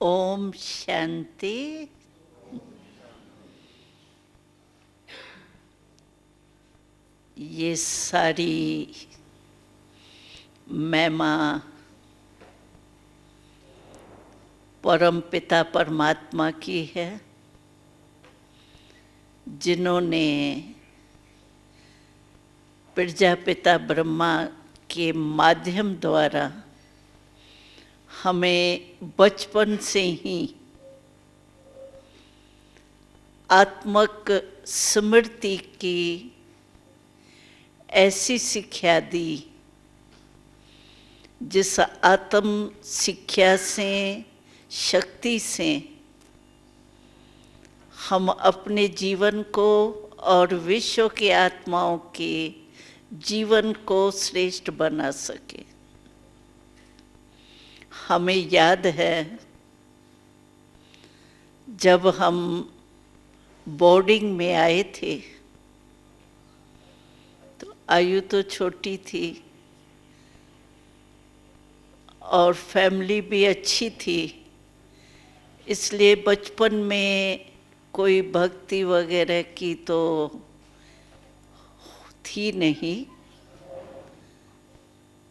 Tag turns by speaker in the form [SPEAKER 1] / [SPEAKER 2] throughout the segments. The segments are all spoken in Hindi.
[SPEAKER 1] ओम शांति। ये सारी महिमा परमपिता परमात्मा की है, जिन्होंने प्रजापिता ब्रह्मा के माध्यम द्वारा हमें बचपन से ही आत्मक स्मृति की ऐसी शिक्षा दी, जिस आत्म शिक्षा से, शक्ति से हम अपने जीवन को और विश्व के आत्माओं के जीवन को श्रेष्ठ बना सके। हमें याद है जब हम बोर्डिंग में आए थे तो आयु तो छोटी थी और फैमिली भी अच्छी थी, इसलिए बचपन में कोई भक्ति वगैरह की तो थी नहीं।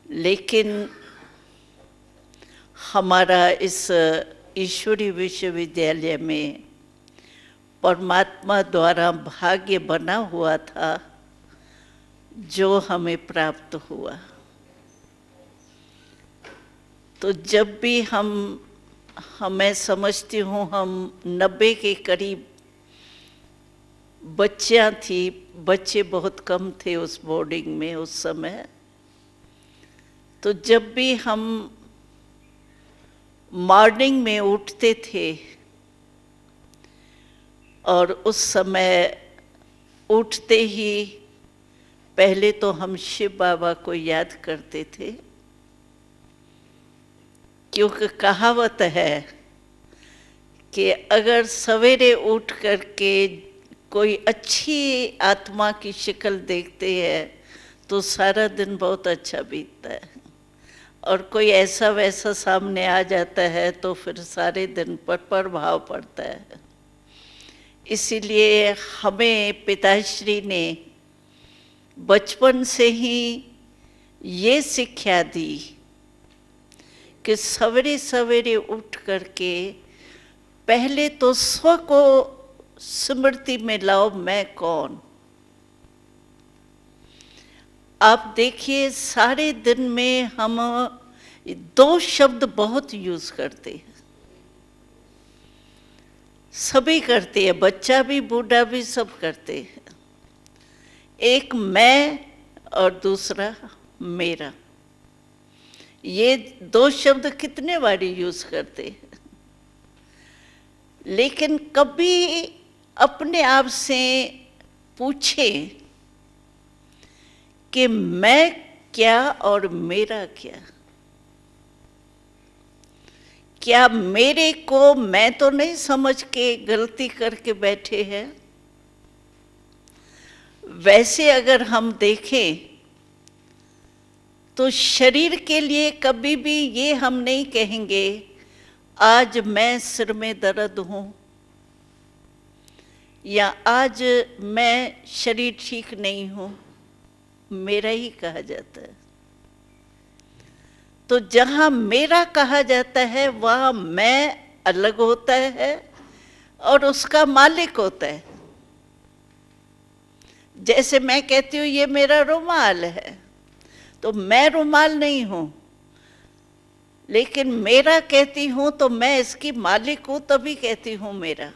[SPEAKER 1] लेकिन हमारा इस ईश्वरीय विश्वविद्यालय में परमात्मा द्वारा भाग्य बना हुआ था जो हमें प्राप्त हुआ। तो जब भी मैं समझती हूँ हम 90 के करीब बच्चियाँ थी, बच्चे बहुत कम थे उस बोर्डिंग में उस समय। तो जब भी हम मॉर्निंग में उठते थे और उस समय उठते ही पहले तो हम शिव बाबा को याद करते थे, क्योंकि कहावत है कि अगर सवेरे उठ करके कोई अच्छी आत्मा की शक्ल देखते हैं तो सारा दिन बहुत अच्छा बीतता है, और कोई ऐसा वैसा सामने आ जाता है तो फिर सारे दिन पर प्रभाव पड़ता है। इसीलिए हमें पिताश्री ने बचपन से ही ये शिक्षा दी कि सवेरे सवेरे उठ करके पहले तो स्व को स्मृति में लाओ, मैं कौन। आप देखिए सारे दिन में हम 2 शब्द बहुत यूज करते हैं, सभी करते हैं, बच्चा भी बूढ़ा भी सब करते हैं। एक मैं और दूसरा मेरा, ये 2 शब्द कितने बार यूज करते हैं। लेकिन कभी अपने आप से पूछें कि मैं क्या और मेरा क्या। क्या मेरे को मैं तो नहीं समझ के गलती करके बैठे हैं। वैसे अगर हम देखें तो शरीर के लिए कभी भी ये हम नहीं कहेंगे आज मैं सिर में दर्द हूं या आज मैं शरीर ठीक नहीं हूं, मेरा ही कहा जाता है। तो जहां मेरा कहा जाता है वहां मैं अलग होता है और उसका मालिक होता है। जैसे मैं कहती हूँ ये मेरा रुमाल है, तो मैं रुमाल नहीं हूं, लेकिन मेरा कहती हूं तो मैं इसकी मालिक हूं, तभी कहती हूं मेरा।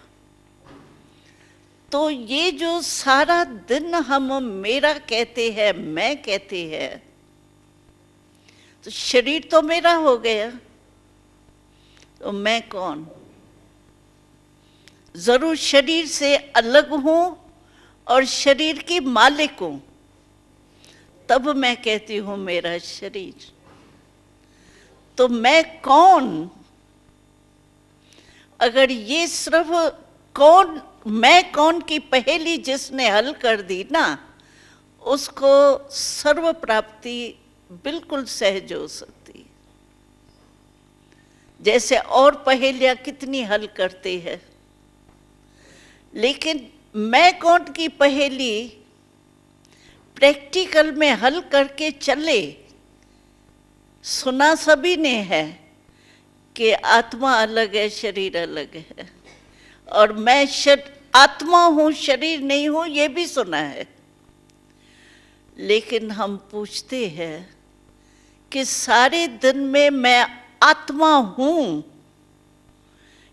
[SPEAKER 1] तो ये जो सारा दिन हम मेरा कहते हैं, मैं कहते हैं, तो शरीर तो मेरा हो गया, तो मैं कौन। जरूर शरीर से अलग हूं और शरीर की मालिक हूं, तब मैं कहती हूं मेरा शरीर। तो मैं कौन, अगर ये सिर्फ कौन मैं कौन की पहेली जिसने हल कर दी ना, उसको सर्व प्राप्ति बिल्कुल सहज हो सकती है। जैसे और पहेलियां कितनी हल करते हैं, लेकिन मैं कौन की पहेली प्रैक्टिकल में हल करके चले, सुना सभी ने है कि आत्मा अलग है, शरीर अलग है, और मैं आत्मा हूं, शरीर नहीं हूं, ये भी सुना है। लेकिन हम पूछते हैं कि सारे दिन में मैं आत्मा हूं,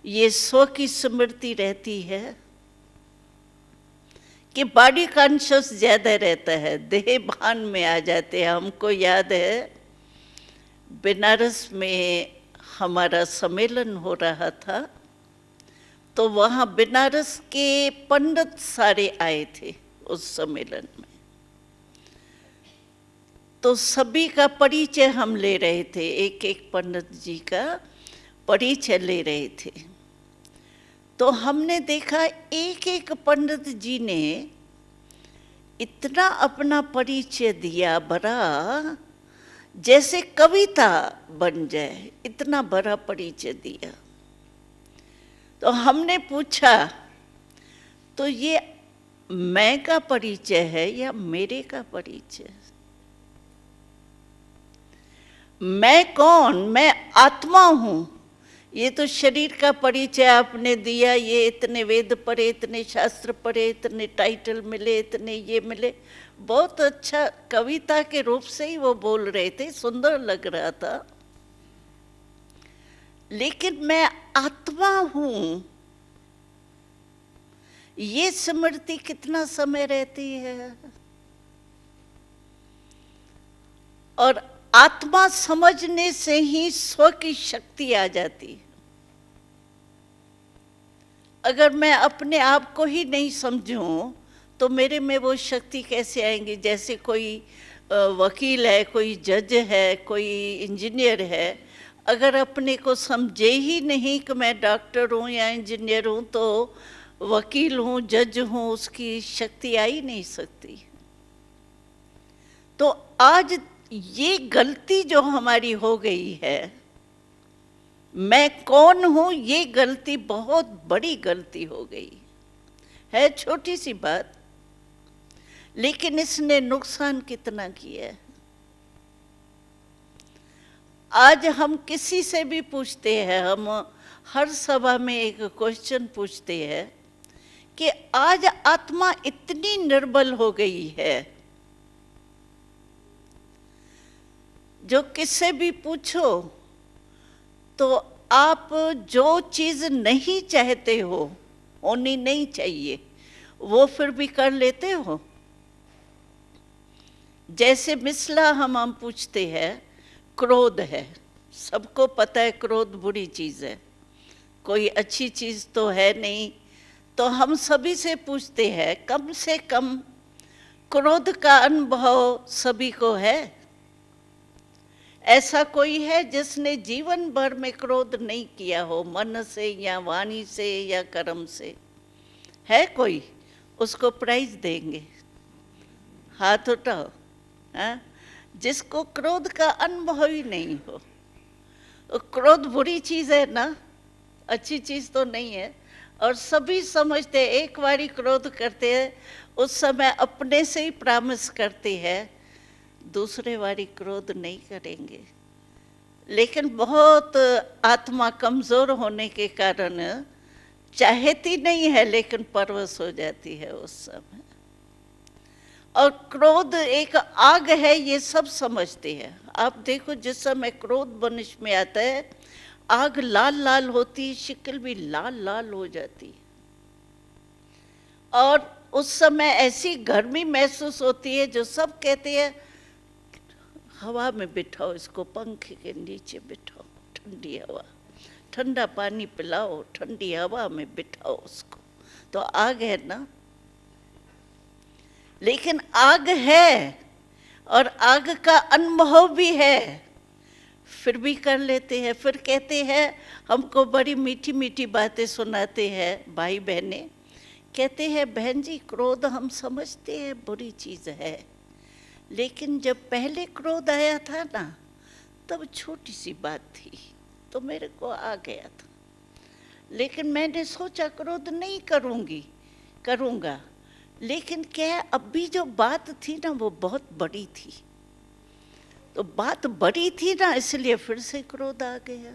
[SPEAKER 1] ये स्व की स्मृति रहती है कि बॉडी कॉन्शियस ज्यादा रहता है, देह भान में आ जाते हैं। हमको याद है बनारस में हमारा सम्मेलन हो रहा था, तो वहाँ बनारस के पंडित सारे आए थे उस सम्मेलन में। तो सभी का परिचय हम ले रहे थे, एक एक पंडित जी का परिचय ले रहे थे। तो हमने देखा एक एक पंडित जी ने इतना अपना परिचय दिया, बड़ा जैसे कविता बन जाए, इतना बड़ा परिचय दिया। तो हमने पूछा, तो ये मैं का परिचय है या मेरे का परिचय? मैं कौन? मैं आत्मा हूं। ये तो शरीर का परिचय आपने दिया, ये इतने वेद पढ़े, इतने शास्त्र पढ़े, इतने टाइटल मिले, इतने ये मिले, बहुत अच्छा कविता के रूप से ही वो बोल रहे थे, सुंदर लग रहा था। लेकिन मैं आत्मा हूं, ये स्मृति कितना समय रहती है? और आत्मा समझने से ही स्व की शक्ति आ जाती है। अगर मैं अपने आप को ही नहीं समझूं तो मेरे में वो शक्ति कैसे आएंगी? जैसे कोई वकील है, कोई जज है, कोई इंजीनियर है, अगर अपने को समझे ही नहीं कि मैं डॉक्टर हूँ या इंजीनियर हूँ, तो वकील हूँ, जज हूँ, उसकी शक्ति आ ही नहीं सकती। तो आज ये गलती जो हमारी हो गई है, मैं कौन हूं, ये गलती बहुत बड़ी गलती हो गई है। छोटी सी बात, लेकिन इसने नुकसान कितना किया है। आज हम किसी से भी पूछते हैं, हम हर सभा में एक क्वेश्चन पूछते हैं कि आज आत्मा इतनी निर्बल हो गई है, जो किससे भी पूछो तो आप जो चीज नहीं चाहते हो, होनी नहीं चाहिए, वो फिर भी कर लेते हो। जैसे मिसला हम पूछते हैं, क्रोध है, सबको पता है क्रोध बुरी चीज है, कोई अच्छी चीज तो है नहीं। तो हम सभी से पूछते हैं, कम से कम क्रोध का अनुभव सभी को है? ऐसा कोई है जिसने जीवन भर में क्रोध नहीं किया हो, मन से या वाणी से या कर्म से? है कोई? उसको प्राइज देंगे, हाथ उठाओ। हाँ? जिसको क्रोध का अनुभव ही नहीं हो। क्रोध बुरी चीज है ना, अच्छी चीज तो नहीं है। और सभी समझते, एक बारी क्रोध करते हैं, उस समय अपने से ही प्रॉमिस करते हैं दूसरे बारी क्रोध नहीं करेंगे। लेकिन बहुत आत्मा कमजोर होने के कारण चाहती नहीं है, लेकिन परवश हो जाती है उस समय। और क्रोध एक आग है, ये सब समझते हैं। आप देखो, जिस समय क्रोध मनुष्य में आता है, आग लाल लाल होती है, शिकल भी लाल लाल हो जाती है, और उस समय ऐसी गर्मी महसूस होती है जो सब कहते हैं हवा में बिठाओ इसको, पंखे के नीचे बिठाओ, ठंडी हवा, ठंडा पानी पिलाओ, ठंडी हवा में बिठाओ उसको। तो आग है ना। लेकिन आग है और आग का अनुभव भी है, फिर भी कर लेते हैं। फिर कहते हैं, हमको बड़ी मीठी मीठी बातें सुनाते हैं भाई बहनें, कहते हैं बहन जी क्रोध हम समझते हैं बुरी चीज है, लेकिन जब पहले क्रोध आया था ना, तब छोटी सी बात थी, तो मेरे को आ गया था, लेकिन मैंने सोचा क्रोध नहीं करूँगा। लेकिन क्या है, अभी जो बात थी ना वो बहुत बड़ी थी, तो बात बड़ी थी ना, इसलिए फिर से क्रोध आ गया।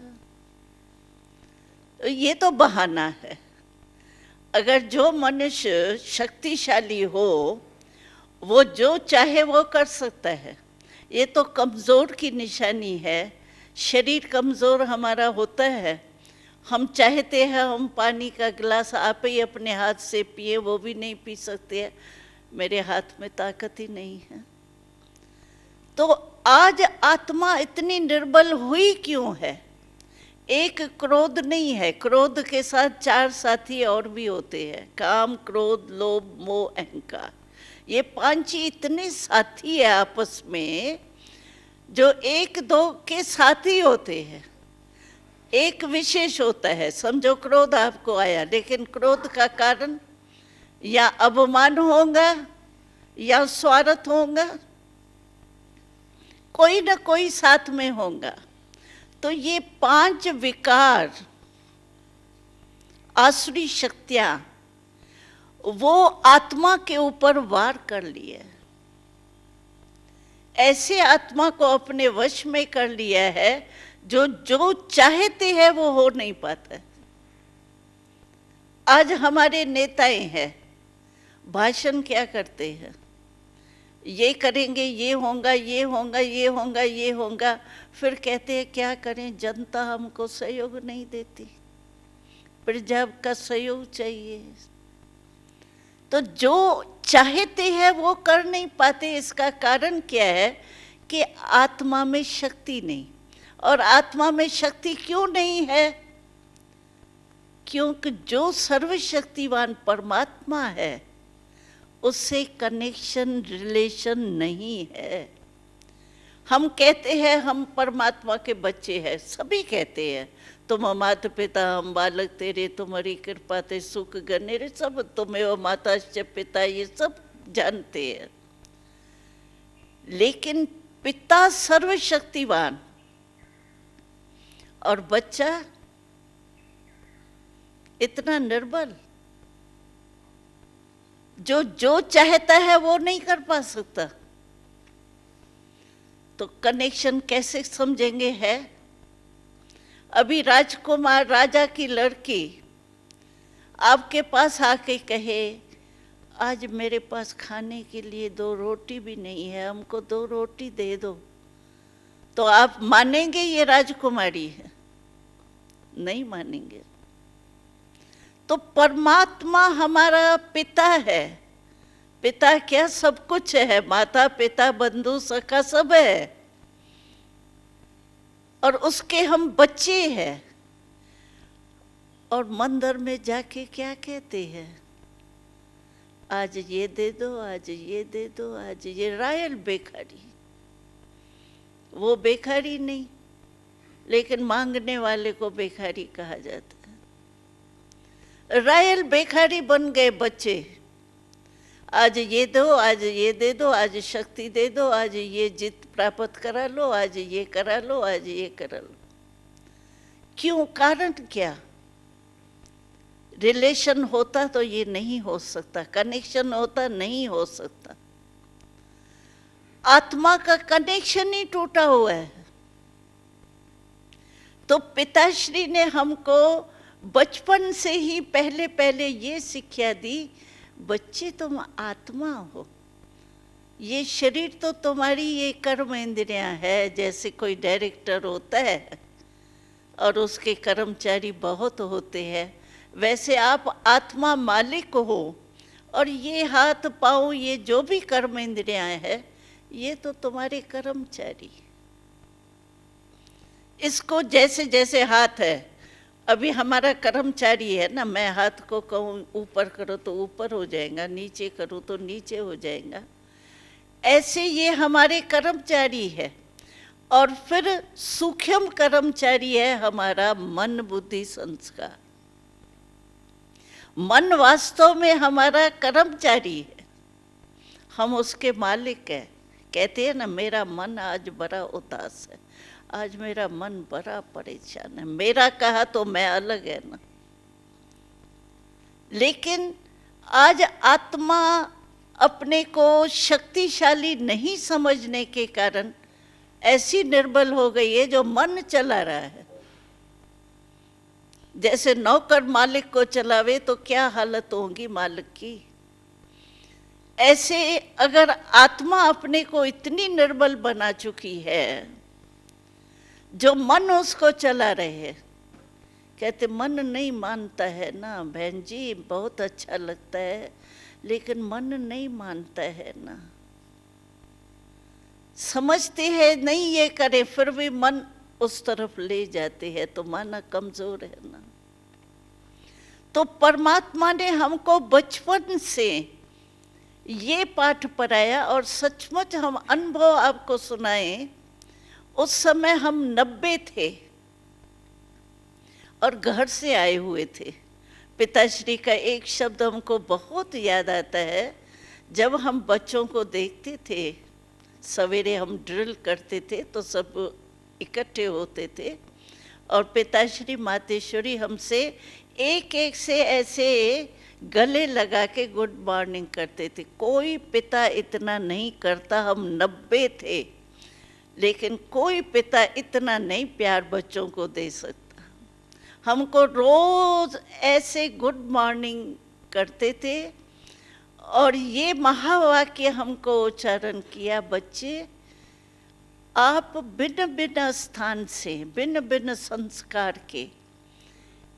[SPEAKER 1] तो ये तो बहाना है। अगर जो मनुष्य शक्तिशाली हो वो जो चाहे वो कर सकता है। ये तो कमज़ोर की निशानी है। शरीर कमज़ोर हमारा होता है, हम चाहते हैं हम पानी का गिलास आप ही अपने हाथ से पिए, वो भी नहीं पी सकते हैं, मेरे हाथ में ताकत ही नहीं है। तो आज आत्मा इतनी निर्बल हुई क्यों है? एक क्रोध नहीं है, क्रोध के साथ 4 साथी और भी होते हैं, काम, क्रोध, लोभ, मोह, अहंकार। ये 5 ही इतने साथी है आपस में, जो एक दो के साथी होते हैं। एक विशेष होता है, समझो क्रोध आपको आया, लेकिन क्रोध का कारण या अभिमान होगा या स्वार्थ होगा, कोई ना कोई साथ में होगा। तो ये 5 विकार, आसुरी शक्तियां, वो आत्मा के ऊपर वार कर लिए। ऐसे आत्मा को अपने वश में कर लिया है जो जो चाहते हैं वो हो नहीं पाता। आज हमारे नेताएं हैं, भाषण क्या करते हैं, ये करेंगे, ये होगा, ये होगा, ये होगा, ये होगा, फिर कहते हैं क्या करें, जनता हमको सहयोग नहीं देती, प्रजा का सहयोग चाहिए। तो जो चाहते हैं वो कर नहीं पाते। इसका कारण क्या है कि आत्मा में शक्ति नहीं। और आत्मा में शक्ति क्यों नहीं है? क्योंकि जो सर्वशक्तिवान परमात्मा है उससे कनेक्शन, रिलेशन नहीं है। हम कहते हैं हम परमात्मा के बच्चे हैं, सभी कहते हैं तुम माता पिता हम बालक तेरे, तुम्हारी कृपा ते सुख गनेरे, सब तुम्हें माता च पिता, ये सब जानते हैं। लेकिन पिता सर्वशक्तिवान और बच्चा इतना निर्बल, जो जो चाहता है वो नहीं कर पा सकता। तो कनेक्शन कैसे समझेंगे? है अभी राजकुमार, राजा की लड़की आपके पास आके कहे आज मेरे पास खाने के लिए 2 रोटी भी नहीं है, हमको 2 रोटी दे दो, तो आप मानेंगे ये राजकुमारी है? नहीं मानेंगे। तो परमात्मा हमारा पिता है। पिता क्या, सब कुछ है, माता पिता बंधु सखा सब है, और उसके हम बच्चे हैं। और मंदिर में जाके क्या कहते हैं, आज ये दे दो, आज ये दे दो, आज ये रॉयल भिखारी। वो भिखारी नहीं, लेकिन मांगने वाले को भिखारी कहा जाता है। रॉयल भिखारी बन गए बच्चे, आज ये दो, आज ये दे दो, आज शक्ति दे दो, आज ये जीत प्राप्त करा लो, आज ये करा लो, आज ये करा लो। क्यों? कारण क्या? रिलेशन होता तो ये नहीं हो सकता, कनेक्शन होता नहीं हो सकता। आत्मा का कनेक्शन ही टूटा हुआ है। तो पिताश्री ने हमको बचपन से ही पहले पहले ये शिक्षा दी, बच्चे तुम आत्मा हो, ये शरीर तो तुम्हारी ये कर्म इंद्रियां है। जैसे कोई डायरेक्टर होता है और उसके कर्मचारी बहुत होते हैं, वैसे आप आत्मा मालिक हो, और ये हाथ पाँव, ये जो भी कर्म इंद्रियां है, ये तो तुम्हारे कर्मचारी। इसको जैसे जैसे हाथ है, अभी हमारा कर्मचारी है ना, मैं हाथ को कहूँ ऊपर करो तो ऊपर हो जाएगा, नीचे करूँ तो नीचे हो जाएगा। ऐसे ये हमारे कर्मचारी है। और फिर सूक्ष्म कर्मचारी है हमारा मन, बुद्धि, संस्कार। मन वास्तव में हमारा कर्मचारी है, हम उसके मालिक हैं। कहते हैं ना मेरा मन आज बड़ा उदास है, आज मेरा मन बड़ा परेशान है, मेरा कहा तो मैं अलग है ना। लेकिन आज आत्मा अपने को शक्तिशाली नहीं समझने के कारण ऐसी निर्बल हो गई है जो मन चला रहा है। जैसे नौकर मालिक को चलावे तो क्या हालत होगी मालिक की, ऐसे अगर आत्मा अपने को इतनी निर्बल बना चुकी है, जो मन उसको चला रहे हैं। कहते मन नहीं मानता है ना बहन जी, बहुत अच्छा लगता है लेकिन मन नहीं मानता है ना। समझते हैं नहीं ये करे, फिर भी मन उस तरफ ले जाते हैं, तो माना कमजोर है ना। तो परमात्मा ने हमको बचपन से ये पाठ पढ़ाया, और सचमुच हम अनुभव आपको सुनाए। उस समय हम 90 थे और घर से आए हुए थे। पिताश्री का एक शब्द हमको बहुत याद आता है। जब हम बच्चों को देखते थे, सवेरे हम ड्रिल करते थे तो सब इकट्ठे होते थे, और पिताश्री मातेश्वरी हमसे एक एक से ऐसे गले लगा के गुड मॉर्निंग करते थे। कोई पिता इतना नहीं करता, हम 90 थे, लेकिन कोई पिता इतना नहीं प्यार बच्चों को दे सकता। हमको रोज ऐसे गुड मॉर्निंग करते थे, और ये महावाक्य हमको उच्चारण किया, बच्चे आप भिन्न भिन्न स्थान से, भिन्न भिन्न संस्कार के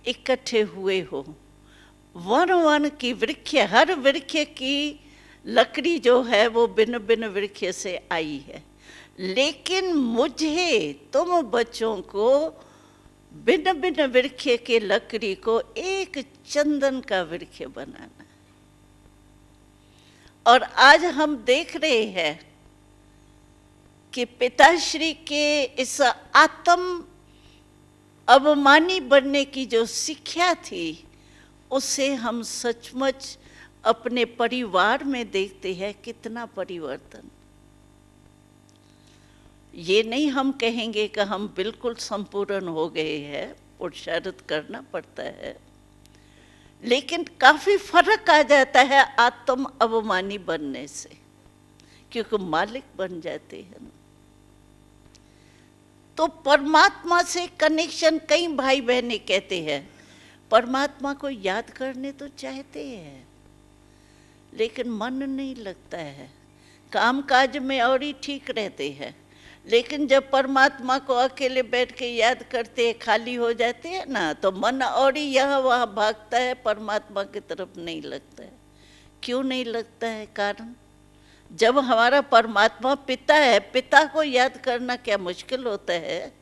[SPEAKER 1] इकट्ठे हुए हो। वन वन की वृक्ष, हर वृक्ष की लकड़ी जो है वो भिन्न भिन्न वृक्ष से आई है, लेकिन मुझे तुम बच्चों को भिन्न भिन्न वृक्ष के लकड़ी को एक चंदन का वृक्ष बनाना। और आज हम देख रहे हैं कि पिताश्री के इस आत्म अवमानी बनने की जो शिक्षा थी, उसे हम सचमुच अपने परिवार में देखते हैं कितना परिवर्तन। ये नहीं हम कहेंगे कि हम बिल्कुल संपूर्ण हो गए हैं, पुरुषार्थ करना पड़ता है, लेकिन काफी फर्क आ जाता है आत्म अवमानी बनने से, क्योंकि मालिक बन जाते हैं ना। तो परमात्मा से कनेक्शन, कई भाई बहनें कहते हैं परमात्मा को याद करने तो चाहते हैं, लेकिन मन नहीं लगता है, काम काज में और ही ठीक रहते हैं, लेकिन जब परमात्मा को अकेले बैठ के याद करते हैं, खाली हो जाते हैं ना, तो मन और ही यहाँ वहाँ भागता है, परमात्मा की तरफ नहीं लगता है। क्यों नहीं लगता है? कारण जब हमारा परमात्मा पिता है, पिता को याद करना क्या मुश्किल होता है?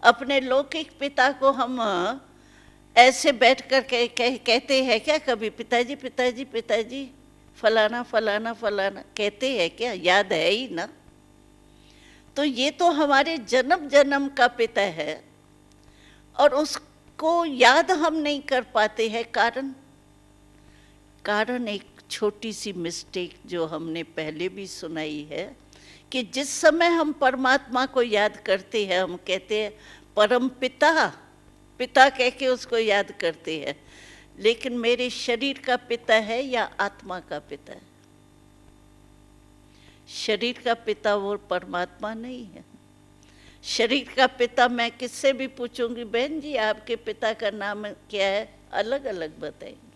[SPEAKER 1] अपने लौकिक पिता को हम ऐसे बैठ कर कहते हैं क्या कभी, पिताजी पिताजी पिताजी, फलाना फलाना फलाना कहते हैं क्या? याद है ही ना। तो ये तो हमारे जन्म जन्म का पिता है, और उसको याद हम नहीं कर पाते हैं। कारण एक छोटी सी मिस्टेक जो हमने पहले भी सुनाई है, कि जिस समय हम परमात्मा को याद करते हैं, हम कहते हैं परम पिता, पिता कह के उसको याद करते हैं, लेकिन मेरे शरीर का पिता है या आत्मा का पिता है? शरीर का पिता वो परमात्मा नहीं है। शरीर का पिता मैं किससे भी पूछूंगी, बहन जी आपके पिता का नाम क्या है, अलग अलग बताएंगे,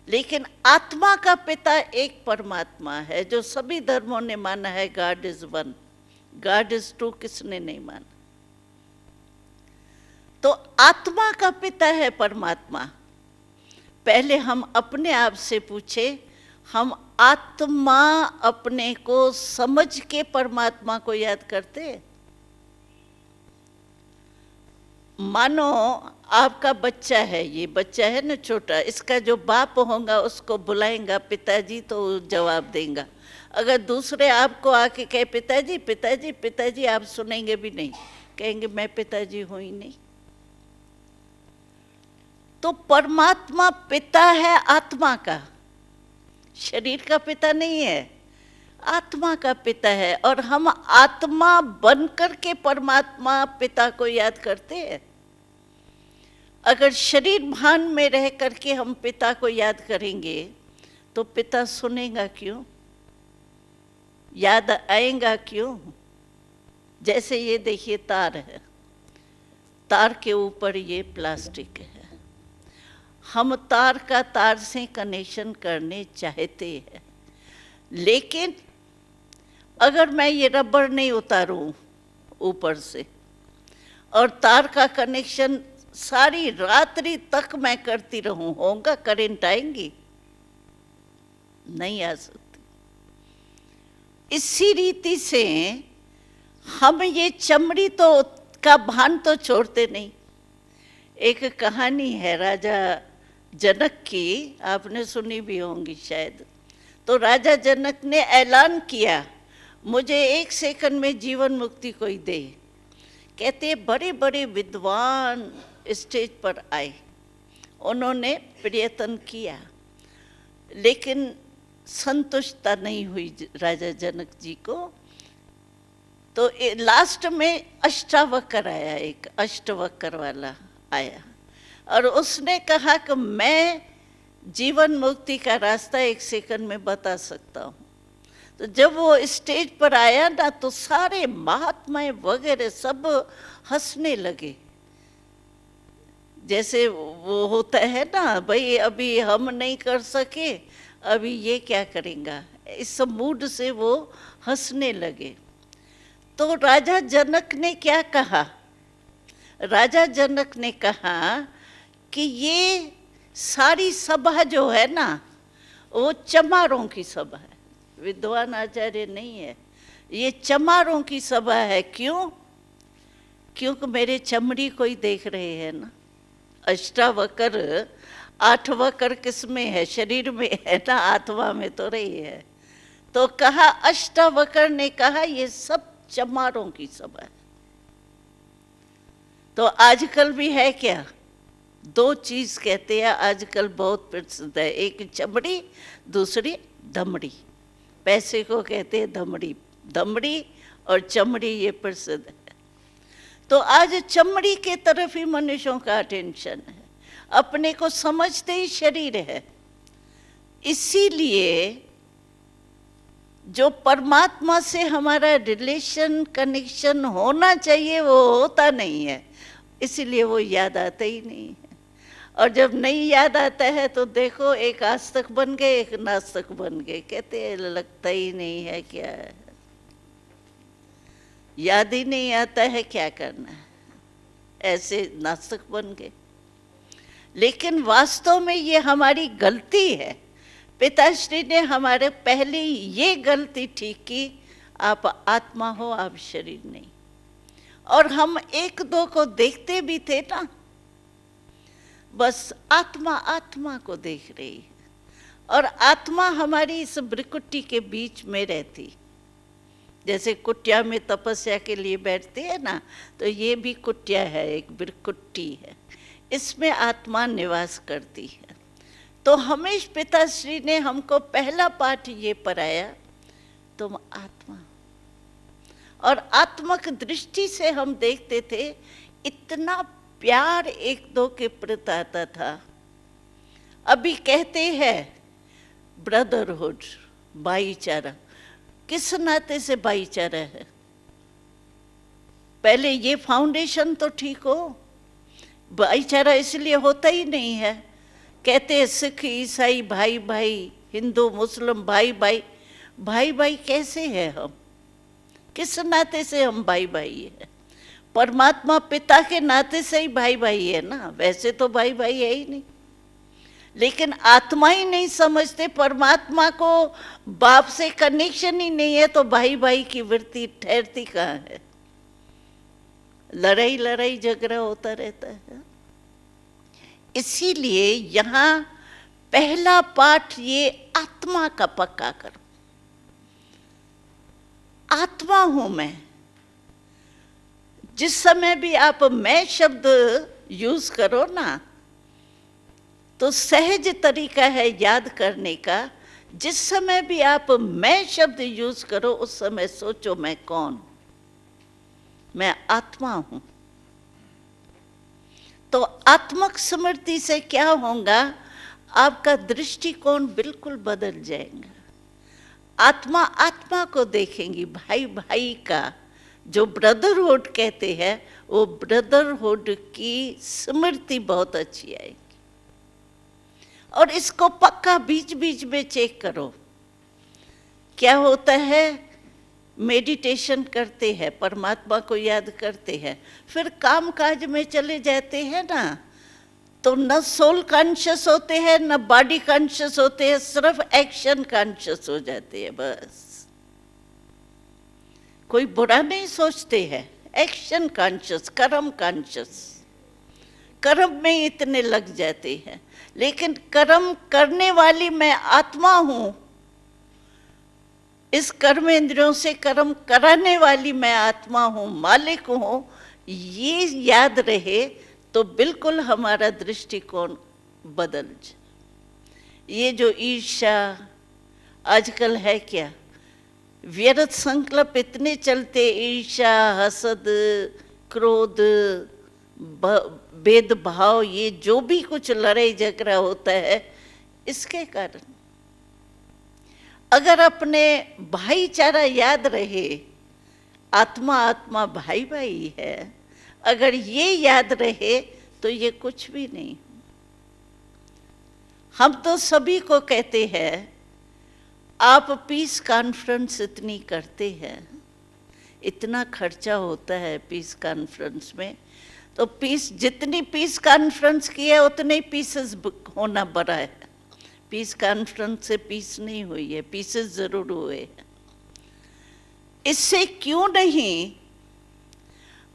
[SPEAKER 1] लेकिन आत्मा का पिता एक परमात्मा है, जो सभी धर्मों ने माना है। God is one, God is two किसने नहीं माना? तो आत्मा का पिता है परमात्मा। पहले हम अपने आप से पूछे, हम आत्मा अपने को समझ के परमात्मा को याद करते? मानो आपका बच्चा है, ये बच्चा है ना छोटा, इसका जो बाप होगा उसको बुलाएंगा पिताजी तो जवाब देगा। अगर दूसरे आपको आके कहे पिताजी पिताजी पिताजी, आप सुनेंगे भी नहीं, कहेंगे मैं पिताजी हूं ही नहीं। तो परमात्मा पिता है आत्मा का, शरीर का पिता नहीं है। आत्मा का पिता है, और हम आत्मा बनकर के परमात्मा पिता को याद करते हैं। अगर शरीर भान में रह करके हम पिता को याद करेंगे तो पिता सुनेगा क्यों, याद आएगा क्यों? जैसे ये देखिए तार है, तार के ऊपर ये प्लास्टिक है, हम तार का तार से कनेक्शन करने चाहते हैं, लेकिन अगर मैं ये रबर नहीं उतारूं ऊपर से और तार का कनेक्शन सारी रात्रि तक मैं करती रहूं, होगा? करंट आएंगी? नहीं आ सकती। इसी रीति से हम ये चमड़ी तो का भान तो छोड़ते नहीं। एक कहानी है राजा जनक की, आपने सुनी भी होंगी शायद। तो राजा जनक ने ऐलान किया, मुझे 1 सेकंड में जीवन मुक्ति कोई दे। कहते बड़े बड़े विद्वान स्टेज पर आए, उन्होंने प्रयत्न किया, लेकिन संतुष्टता नहीं हुई राजा जनक जी को। तो लास्ट में अष्टावक्र आया, एक अष्टवक्र वाला आया, और उसने कहा कि मैं जीवन मुक्ति का रास्ता 1 सेकंड में बता सकता हूँ। तो जब वो स्टेज पर आया ना, तो सारे महात्माएं वगैरह सब हंसने लगे। जैसे वो होता है ना, भाई अभी हम नहीं कर सके, अभी ये क्या करेंगा, इस मूड से वो हंसने लगे। तो राजा जनक ने क्या कहा? राजा जनक ने कहा कि ये सारी सभा जो है ना, वो चमारों की सभा है, विद्वान आचार्य नहीं है, ये चमारों की सभा है। क्यों? क्योंकि मेरे चमड़ी कोई देख रहे हैं ना। अष्टावक्र 8 वक्र किस में है? शरीर में है ना, आत्मा में तो रही है। तो कहा, अष्टावक्र ने कहा ये सब चमारों की सभा है। तो आजकल भी है क्या? 2 चीज कहते हैं आजकल बहुत प्रसिद्ध है, एक चमड़ी, दूसरी धमड़ी। पैसे को कहते हैं धमड़ी, धमड़ी और चमड़ी ये प्रसिद्ध है। तो आज चमड़ी के तरफ ही मनुष्यों का अटेंशन है, अपने को समझते ही शरीर है। इसीलिए जो परमात्मा से हमारा रिलेशन कनेक्शन होना चाहिए वो होता नहीं है, इसीलिए वो याद आता ही नहीं है। और जब नहीं याद आता है तो देखो, एक आस्तिक बन गए, एक नास्तिक बन गए, कहते हैं लगता ही नहीं है, क्या है, याद ही नहीं आता है, क्या करना है, ऐसे नास्तिक बन गए। लेकिन वास्तव में ये हमारी गलती है। पिताश्री ने हमारे पहले ये गलती ठीक की, आप आत्मा हो, आप शरीर नहीं। और हम 1-2 को देखते भी थे ना, बस आत्मा आत्मा को देख रही है, और आत्मा हमारी इस भ्रिकुटी के बीच में रहती। जैसे कुटिया में तपस्या के लिए बैठते हैं ना, तो ये भी कुटिया है, एक भ्रिकुटी है, इसमें आत्मा निवास करती है। तो हमेश पिताश्री ने हमको पहला पाठ ये पढ़ाया, तुम आत्मा। और आत्मक दृष्टि से हम देखते थे, इतना प्यार 1-2 के प्रति आता था। अभी कहते हैं ब्रदरहुड, भाईचारा, किस नाते से भाईचारा है? पहले ये फाउंडेशन तो ठीक हो। भाईचारा इसलिए होता ही नहीं है। कहते हैं सिख ईसाई भाई भाई, हिंदू मुस्लिम भाई भाई। भाई भाई कैसे हैं हम? किस नाते से हम भाई भाई है? परमात्मा पिता के नाते से ही भाई भाई है ना, वैसे तो भाई भाई है ही नहीं। लेकिन आत्मा ही नहीं समझते, परमात्मा को बाप से कनेक्शन ही नहीं है, तो भाई भाई की वृत्ति ठहरती कहाँ है? लड़ाई लड़ाई झगड़ा होता रहता है। इसीलिए यहाँ पहला पाठ ये आत्मा का पक्का करो। आत्मा हूं मैं। जिस समय भी आप मैं शब्द यूज करो ना, तो सहज तरीका है याद करने का जिस समय भी आप मैं शब्द यूज करो उस समय सोचो मैं कौन, मैं आत्मा हूं। तो आत्मक स्मृति से क्या होगा, आपका दृष्टिकोण बिल्कुल बदल जाएगा। आत्मा आत्मा को देखेंगी, भाई भाई का जो ब्रदरहुड कहते हैं, वो ब्रदरहुड की स्मृति बहुत अच्छी आएगी। और इसको पक्का बीच बीच में चेक करो। क्या होता है, मेडिटेशन करते हैं, परमात्मा को याद करते हैं, फिर काम काज में चले जाते हैं ना, तो न सोल कॉन्शियस होते हैं न बॉडी कॉन्शियस होते हैं, सिर्फ एक्शन कॉन्शियस हो जाते हैं बस। कोई बुरा नहीं सोचते हैं, एक्शन कॉन्शियस, कर्म कॉन्शियस, कर्म में इतने लग जाते हैं। लेकिन कर्म करने वाली मैं आत्मा हूं, इस कर्मेंद्रियों से कर्म कराने वाली मैं आत्मा हूं, मालिक हूं, ये याद रहे तो बिल्कुल हमारा दृष्टिकोण बदल जाए। ये जो ईर्ष्या आजकल है, क्या व्यर्थ संकल्प इतने चलते, ईर्ष्या, हसद, क्रोध, भेदभाव, ये जो भी कुछ लड़ाई झगड़ा होता है, इसके कारण अगर अपने भाईचारा याद रहे, आत्मा आत्मा भाई भाई है, अगर ये याद रहे तो ये कुछ भी नहीं। हम तो सभी को कहते हैं, आप पीस कॉन्फ्रेंस इतनी करते हैं, इतना खर्चा होता है पीस कॉन्फ्रेंस में, तो पीस जितनी पीस कॉन्फ्रेंस की है उतने ही पीसेस होना बड़ा है। पीस कॉन्फ्रेंस से पीस नहीं हुई है, पीसेस जरूर हुए हैं। इससे क्यों नहीं,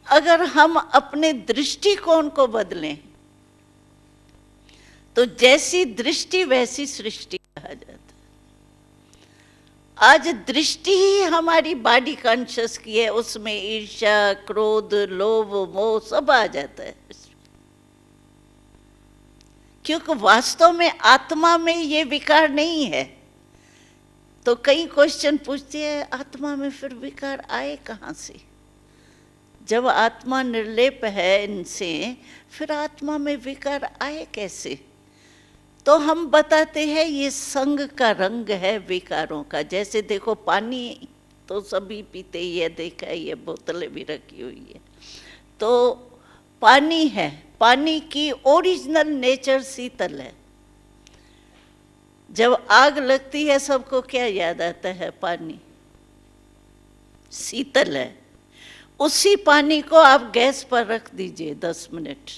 [SPEAKER 1] अगर हम अपने दृष्टिकोण को बदलें तो जैसी दृष्टि वैसी सृष्टि कहा जाता है। आज दृष्टि ही हमारी बॉडी कॉन्शियस की है, उसमें ईर्ष्या, क्रोध, लोभ, मोह सब आ जाता है, क्योंकि वास्तव में आत्मा में ये विकार नहीं है। तो कई क्वेश्चन पूछते हैं, आत्मा में फिर विकार आए कहाँ से? जब आत्मा निर्लेप है इनसे, फिर आत्मा में विकार आए कैसे? तो हम बताते हैं ये संग का रंग है विकारों का। जैसे देखो, पानी तो सभी पीते ही है, देखा है, ये बोतलें भी रखी हुई है, तो पानी है, पानी की ओरिजिनल नेचर शीतल है। जब आग लगती है सबको क्या याद आता है? पानी शीतल है। उसी पानी को आप गैस पर रख दीजिए 10 मिनट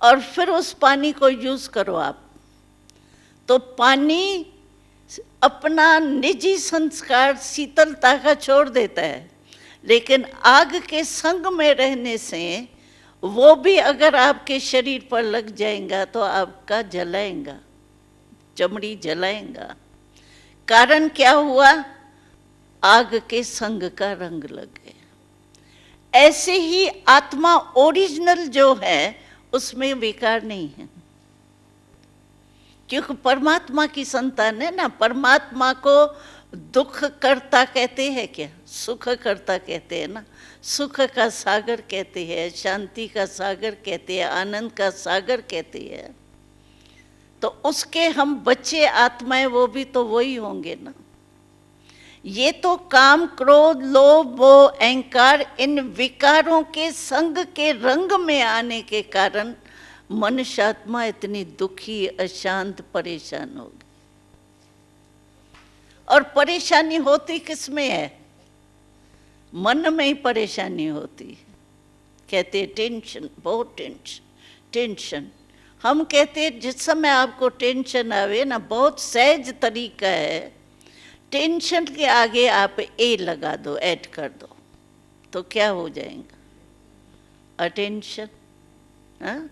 [SPEAKER 1] और फिर उस पानी को यूज करो आप, तो पानी अपना निजी संस्कार शीतलता का छोड़ देता है। लेकिन आग के संग में रहने से वो भी अगर आपके शरीर पर लग जाएगा तो आपका जलाएगा, चमड़ी जलाएगा। कारण क्या हुआ? आग के संग का रंग लग गया। ऐसे ही आत्मा ओरिजिनल जो है उसमें विकार नहीं है, क्योंकि परमात्मा की संतान है ना। परमात्मा को दुख करता कहते हैं क्या? सुख करता कहते हैं ना। सुख का सागर कहते हैं, शांति का सागर कहते हैं, आनंद का सागर कहते हैं। तो उसके हम बच्चे आत्माएं, वो भी तो वही होंगे ना। ये तो काम, क्रोध, लोभ, मोह, अहंकार, इन विकारों के संग के रंग में आने के कारण मनुष्य आत्मा इतनी दुखी, अशांत, परेशान हो गई। और परेशानी होती किसमें है? मन में ही परेशानी होती है। कहते हैं टेंशन, बहुत टेंशन। हम कहते हैं जिस समय आपको टेंशन आवे ना, बहुत सहज तरीका है, टेंशन के आगे आप ए लगा दो, ऐड कर दो, तो क्या हो जाएगा? अटेंशन। हाँ,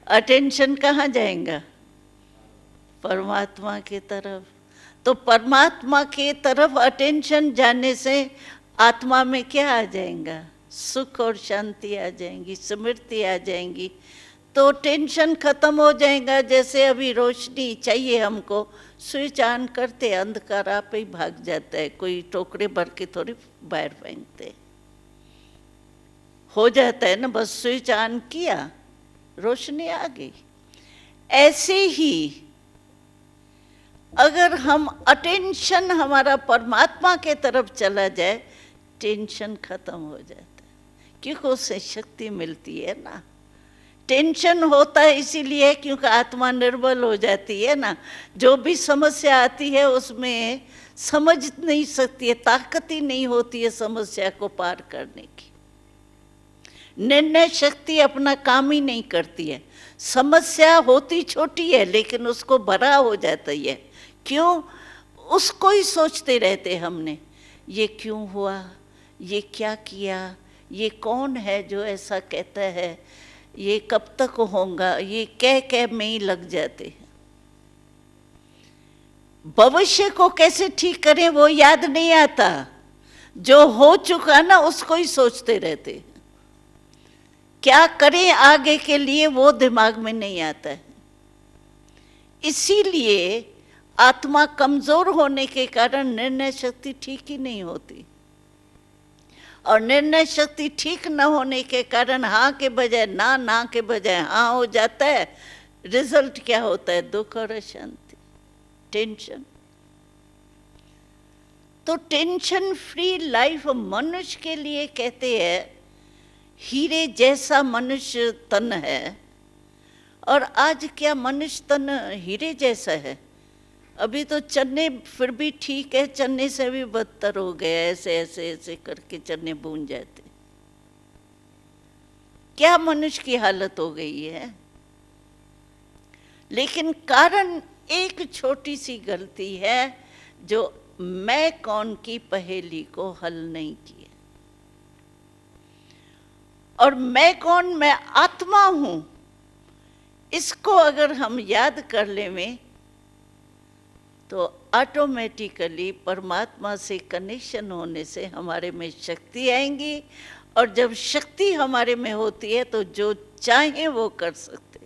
[SPEAKER 1] अटेंशन कहाँ जाएगा? परमात्मा की तरफ। तो परमात्मा के तरफ अटेंशन जाने से आत्मा में क्या आ जाएगा? सुख और शांति आ जाएंगी, स्मृति आ जाएंगी। तो टेंशन खत्म हो जाएगा। जैसे अभी रोशनी चाहिए हमको, स्विच ऑन करते अंधकार आप ही भाग जाता है, कोई टोकरे भर के थोड़ी बाहर फेंकते, हो जाता है ना, बस स्विच ऑन किया रोशनी आ गई। ऐसे ही अगर हम अटेंशन हमारा परमात्मा के तरफ चला जाए, टेंशन खत्म हो जाता है, क्योंकि उससे शक्ति मिलती है ना। टेंशन होता है इसीलिए क्योंकि आत्मा निर्बल हो जाती है ना। जो भी समस्या आती है उसमें समझ नहीं सकती है, ताकत ही नहीं होती है समस्या को पार करने की। निर्णय शक्ति अपना काम ही नहीं करती है। समस्या होती छोटी है लेकिन उसको बड़ा हो जाता है। क्यों? उसको ही सोचते रहते हमने, ये क्यों हुआ, ये क्या किया, ये कौन है जो ऐसा कहता है, ये कब तक होगा, ये कह में ही लग जाते हैं। भविष्य को कैसे ठीक करें वो याद नहीं आता, जो हो चुका ना उसको ही सोचते रहते हैं। क्या करें आगे के लिए वो दिमाग में नहीं आता है। इसीलिए आत्मा कमजोर होने के कारण निर्णय शक्ति ठीक ही नहीं होती, और निर्णय शक्ति ठीक न होने के कारण हाँ के बजाय ना, ना के बजाय हाँ हो जाता है। रिजल्ट क्या होता है? दुख और अशांति, टेंशन। तो टेंशन फ्री लाइफ मनुष्य के लिए कहते हैं हीरे जैसा मनुष्य तन है। और आज क्या मनुष्य तन हीरे जैसा है? अभी तो चन्ने फिर भी ठीक है, चन्ने से भी बदतर हो गया, ऐसे ऐसे ऐसे करके चन्ने बून जाते। क्या मनुष्य की हालत हो गई है। लेकिन कारण एक छोटी सी गलती है, जो मैं कौन की पहेली को हल नहीं किया। और मैं कौन? मैं आत्मा हूं। इसको अगर हम याद कर लें तो ऑटोमेटिकली परमात्मा से कनेक्शन होने से हमारे में शक्ति आएंगी, और जब शक्ति हमारे में होती है तो जो चाहे वो कर सकते।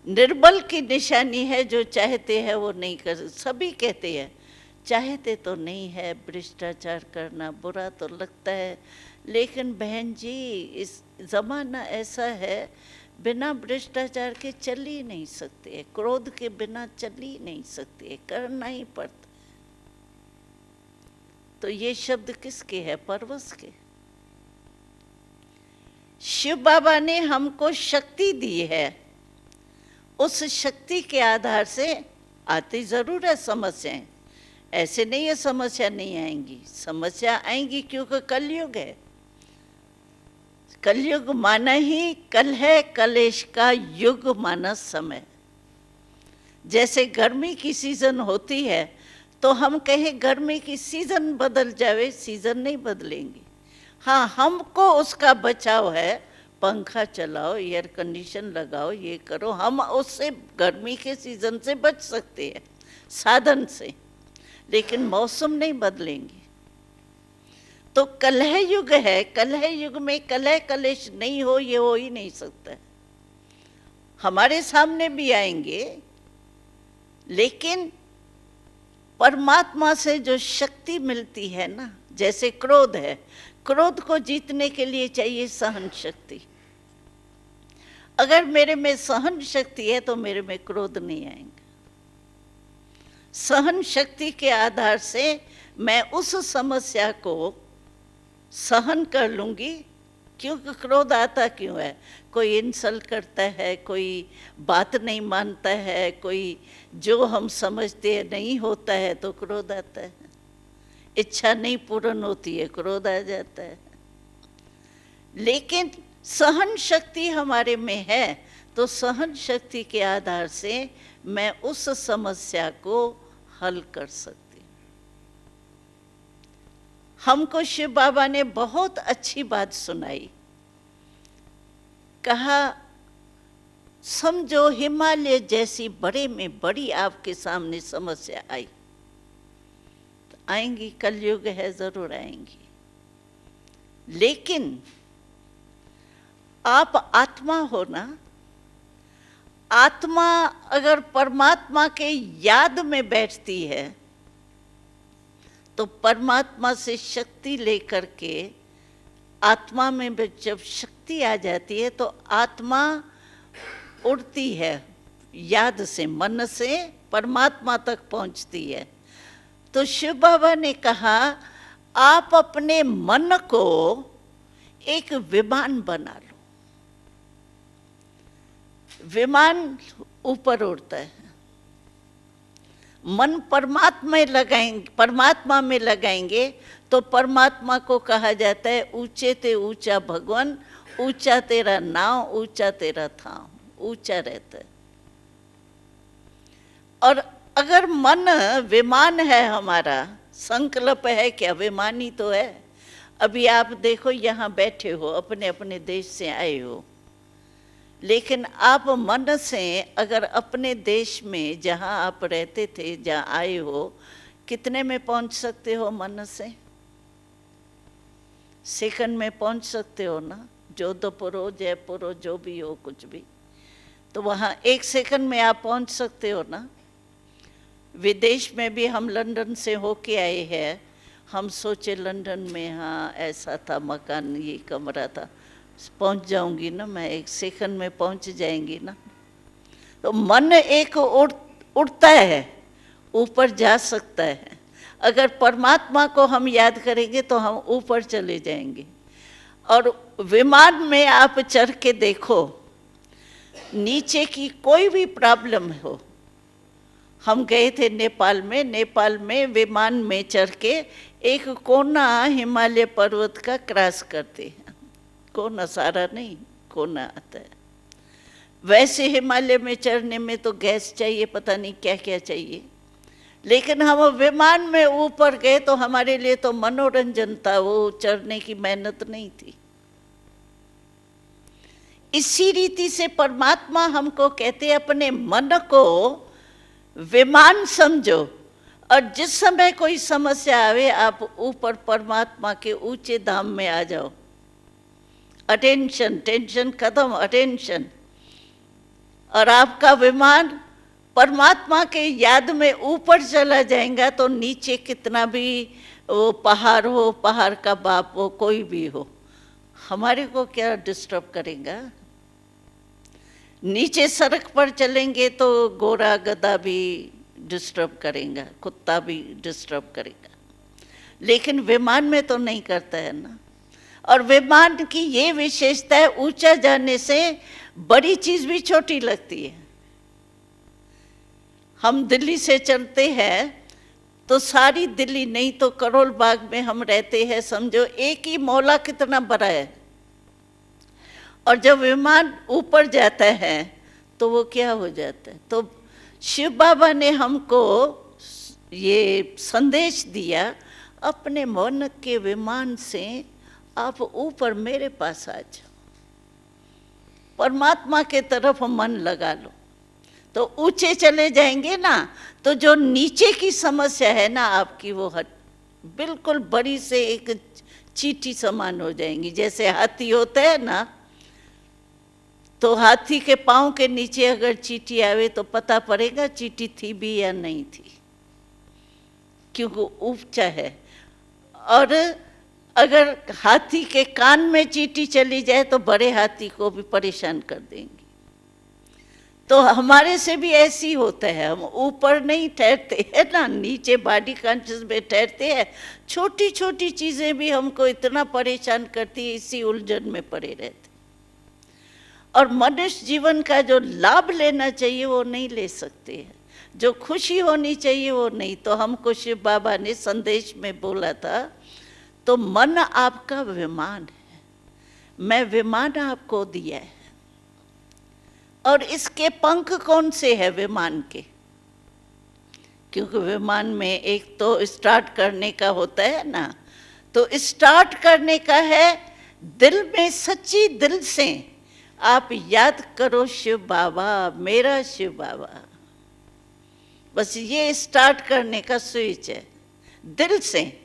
[SPEAKER 1] निर्बल की निशानी है, जो चाहते हैं वो नहीं कर सकते। सभी कहते हैं चाहते तो नहीं है, भ्रष्टाचार करना बुरा तो लगता है, लेकिन बहन जी इस ज़माना ऐसा है, बिना भ्रष्टाचार के चल ही नहीं सकते, क्रोध के बिना चल ही नहीं सकते, करना ही पड़ता। तो ये शब्द किसके है? परवश के। शिव बाबा ने हमको शक्ति दी है, उस शक्ति के आधार से आती जरूर है समस्याएं। ऐसे नहीं है समस्या नहीं आएंगी, समस्या आएंगी क्योंकि कलयुग है। कलयुग माना ही कल है, कलेश का युग माना समय। जैसे गर्मी की सीजन होती है तो हम कहें गर्मी की सीजन बदल जावे, सीजन नहीं बदलेंगी। हाँ, हमको उसका बचाव है, पंखा चलाओ, एयर कंडीशन लगाओ, ये करो, हम उससे गर्मी के सीजन से बच सकते हैं साधन से, लेकिन मौसम नहीं बदलेंगे। तो कलह युग है, कलह युग में कलह कलेश नहीं हो, ये हो ही नहीं सकता। हमारे सामने भी आएंगे, लेकिन परमात्मा से जो शक्ति मिलती है ना, जैसे क्रोध है, क्रोध को जीतने के लिए चाहिए सहन शक्ति। अगर मेरे में सहन शक्ति है तो मेरे में क्रोध नहीं आएंगे। सहन शक्ति के आधार से मैं उस समस्या को सहन कर लूंगी। क्योंकि क्रोध आता क्यों है? कोई इंसल्ट करता है, कोई बात नहीं मानता है, कोई जो हम समझते हैं नहीं होता है तो क्रोध आता है। इच्छा नहीं पूर्ण होती है, क्रोध आ जाता है। लेकिन सहन शक्ति हमारे में है, तो सहन शक्ति के आधार से मैं उस समस्या को हल कर सकती। हमको शिव बाबा ने बहुत अच्छी बात सुनाई। कहा, समझो हिमालय जैसी बड़े में बड़ी आपके सामने समस्या आई, तो आएंगी, कलयुग है, जरूर आएंगी। लेकिन आप आत्मा हो ना, आत्मा अगर परमात्मा के याद में बैठती है तो परमात्मा से शक्ति लेकर के आत्मा में जब शक्ति आ जाती है तो आत्मा उड़ती है, याद से, मन से परमात्मा तक पहुंचती है। तो शिव बाबा ने कहा आप अपने मन को एक विमान बना लो। विमान ऊपर उड़ता है, मन परमात्मा में लगाएंगे तो परमात्मा को कहा जाता है ऊंचे ते ऊंचा भगवान, ऊंचा तेरा नाम, ऊंचा तेरा थाम, ऊंचा रहता है। और अगर मन विमान है, हमारा संकल्प है क्या, विमान ही तो है। अभी आप देखो यहाँ बैठे हो, अपने अपने देश से आए हो, लेकिन आप मन से अगर अपने देश में जहाँ आप रहते थे, जहाँ आए हो, कितने में पहुँच सकते हो मन से? सेकंड में पहुँच सकते हो ना। जोधपुर हो, जयपुर हो, जो भी हो, कुछ भी, तो वहाँ 1 सेकंड में आप पहुँच सकते हो ना। विदेश में भी हम लंदन से होके आए हैं, हम सोचे लंदन में हाँ ऐसा था मकान, ये कमरा था, पहुंच जाऊंगी ना मैं, 1 सेकंड में पहुंच जाएंगी ना। तो मन एक उड़ता है, ऊपर जा सकता है। अगर परमात्मा को हम याद करेंगे तो हम ऊपर चले जाएंगे। और विमान में आप चढ़ के देखो, नीचे की कोई भी प्रॉब्लम हो। हम गए थे नेपाल में विमान में चढ़ के एक कोना हिमालय पर्वत का क्रॉस करते हैं, कोना सारा नहीं, कोना आता है। वैसे हिमालय में चढ़ने में तो गैस चाहिए, पता नहीं क्या क्या चाहिए, लेकिन हम विमान में ऊपर गए तो हमारे लिए तो मनोरंजन था, वो चढ़ने की मेहनत नहीं थी। इसी रीति से परमात्मा हमको कहते अपने मन को विमान समझो, और जिस समय कोई समस्या आवे आप ऊपर परमात्मा के ऊंचे धाम में आ जाओ। अटेंशन, टेंशन खत्म, अटेंशन, और आपका विमान परमात्मा के याद में ऊपर चला जाएगा। तो नीचे कितना भी वो पहाड़ हो, पहाड़ का बाप हो, कोई भी हो, हमारे को क्या डिस्टर्ब करेगा। नीचे सड़क पर चलेंगे तो गोरा गधा भी डिस्टर्ब करेगा, कुत्ता भी डिस्टर्ब करेगा, लेकिन विमान में तो नहीं करता है ना। और विमान की ये विशेषता है, ऊंचा जाने से बड़ी चीज भी छोटी लगती है। हम दिल्ली से चलते हैं तो सारी दिल्ली नहीं तो करोल बाग में हम रहते हैं, समझो एक ही मौला कितना बड़ा है। और जब विमान ऊपर जाता है तो वो क्या हो जाता है। तो शिव बाबा ने हमको ये संदेश दिया, अपने मन के विमान से आप ऊपर मेरे पास आ जाओ, परमात्मा के तरफ मन लगा लो, तो ऊंचे चले जाएंगे ना। तो जो नीचे की समस्या है ना आपकी, वो बिल्कुल बड़ी से एक चींटी समान हो जाएंगी। जैसे हाथी होता है ना, तो हाथी के पाँव के नीचे अगर चींटी आवे तो पता पड़ेगा चींटी थी भी या नहीं थी, क्योंकि ऊंचा है। और अगर हाथी के कान में चींटी चली जाए तो बड़े हाथी को भी परेशान कर देंगी। तो हमारे से भी ऐसी होता है, हम ऊपर नहीं ठहरते हैं ना, नीचे बॉडी कॉन्शियस में ठहरते हैं। छोटी छोटी चीज़ें भी हमको इतना परेशान करती है, इसी उलझन में पड़े रहते। और मनुष्य जीवन का जो लाभ लेना चाहिए वो नहीं ले सकते हैं, जो खुशी होनी चाहिए वो नहीं। तो हमको शिव बाबा ने संदेश में बोला था, तो मन आपका विमान है, मैं विमान आपको दिया है। और इसके पंख कौन से है विमान के? क्योंकि विमान में एक तो स्टार्ट करने का होता है ना, तो स्टार्ट करने का है दिल में, सच्ची दिल से आप याद करो शिव बाबा, मेरा शिव बाबा। बस ये स्टार्ट करने का स्विच है, दिल से।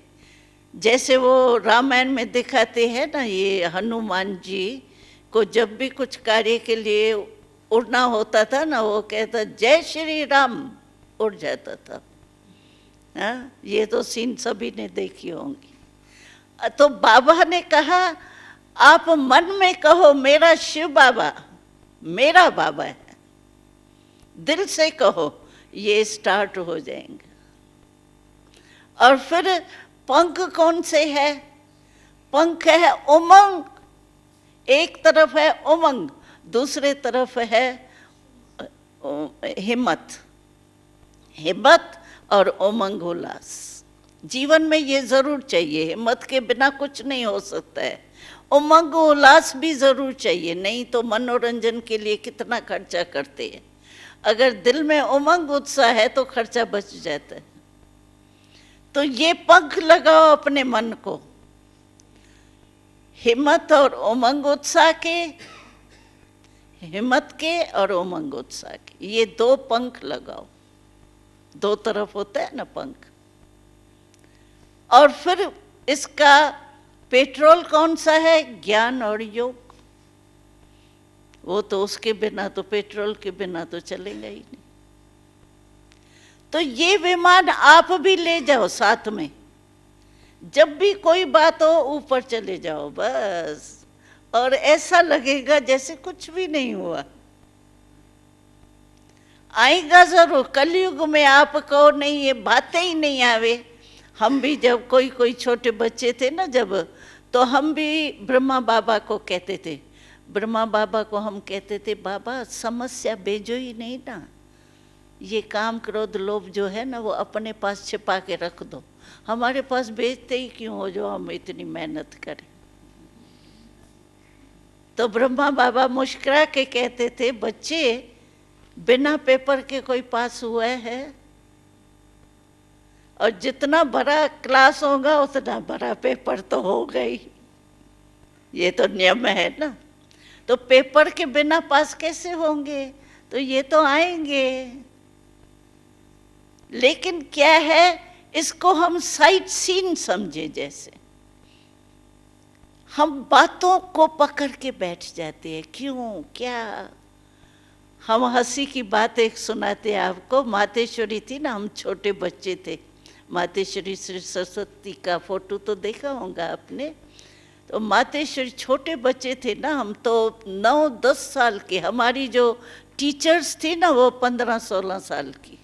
[SPEAKER 1] जैसे वो रामायण में दिखाते हैं ना, ये हनुमान जी को जब भी कुछ कार्य के लिए उड़ना होता था ना, वो कहता जय श्री राम, उड़ जाता था। हाँ, ये तो सीन सभी ने देखी होंगी। तो बाबा ने कहा आप मन में कहो मेरा शिव बाबा मेरा बाबा है, दिल से कहो, ये स्टार्ट हो जाएंगे। और फिर पंख कौन से है? पंख है उमंग, एक तरफ है उमंग, दूसरे तरफ है हिम्मत। हिम्मत और उमंग उल्लास जीवन में ये जरूर चाहिए। हिम्मत के बिना कुछ नहीं हो सकता है। उमंग उल्लास भी जरूर चाहिए, नहीं तो मनोरंजन के लिए कितना खर्चा करते हैं। अगर दिल में उमंग उत्साह है तो खर्चा बच जाता है। तो ये पंख लगाओ अपने मन को, हिम्मत और उमंग उत्साह के, हिम्मत के और उमंग उत्साह के, ये दो पंख लगाओ। दो तरफ होता है ना पंख। और फिर इसका पेट्रोल कौन सा है? ज्ञान और योग। वो तो उसके बिना तो, पेट्रोल के बिना तो चलेगा ही नहीं। तो ये विमान आप भी ले जाओ साथ में, जब भी कोई बात हो ऊपर चले जाओ बस, और ऐसा लगेगा जैसे कुछ भी नहीं हुआ। आएगा जरूर कलयुग में। आप कहो नहीं ये बातें ही नहीं आवे। हम भी जब कोई छोटे बच्चे थे ना जब, तो हम भी ब्रह्मा बाबा को कहते थे, ब्रह्मा बाबा को हम कहते थे बाबा समस्या भेजो ही नहीं ना, ये काम क्रोध लोभ जो है ना वो अपने पास छिपा के रख दो, हमारे पास भेजते ही क्यों हो जो हम इतनी मेहनत करें। तो ब्रह्मा बाबा मुस्कुरा के कहते थे बच्चे बिना पेपर के कोई पास हुआ है? और जितना बड़ा क्लास होगा उतना बड़ा पेपर तो होगा ही, ये तो नियम है ना। तो पेपर के बिना पास कैसे होंगे? तो ये तो आएंगे, लेकिन क्या है, इसको हम साइट सीन समझे। जैसे हम बातों को पकड़ के बैठ जाते हैं, क्यों क्या। हम हंसी की बात एक सुनाते हैं आपको। मातेश्वरी थी ना, हम छोटे बच्चे थे, मातेश्वरी श्री सरस्वती का फोटो तो देखा होगा आपने। तो मातेश्वरी छोटे बच्चे थे ना हम, तो 9-10 साल के। हमारी जो टीचर्स थी ना वो 15-16 साल की।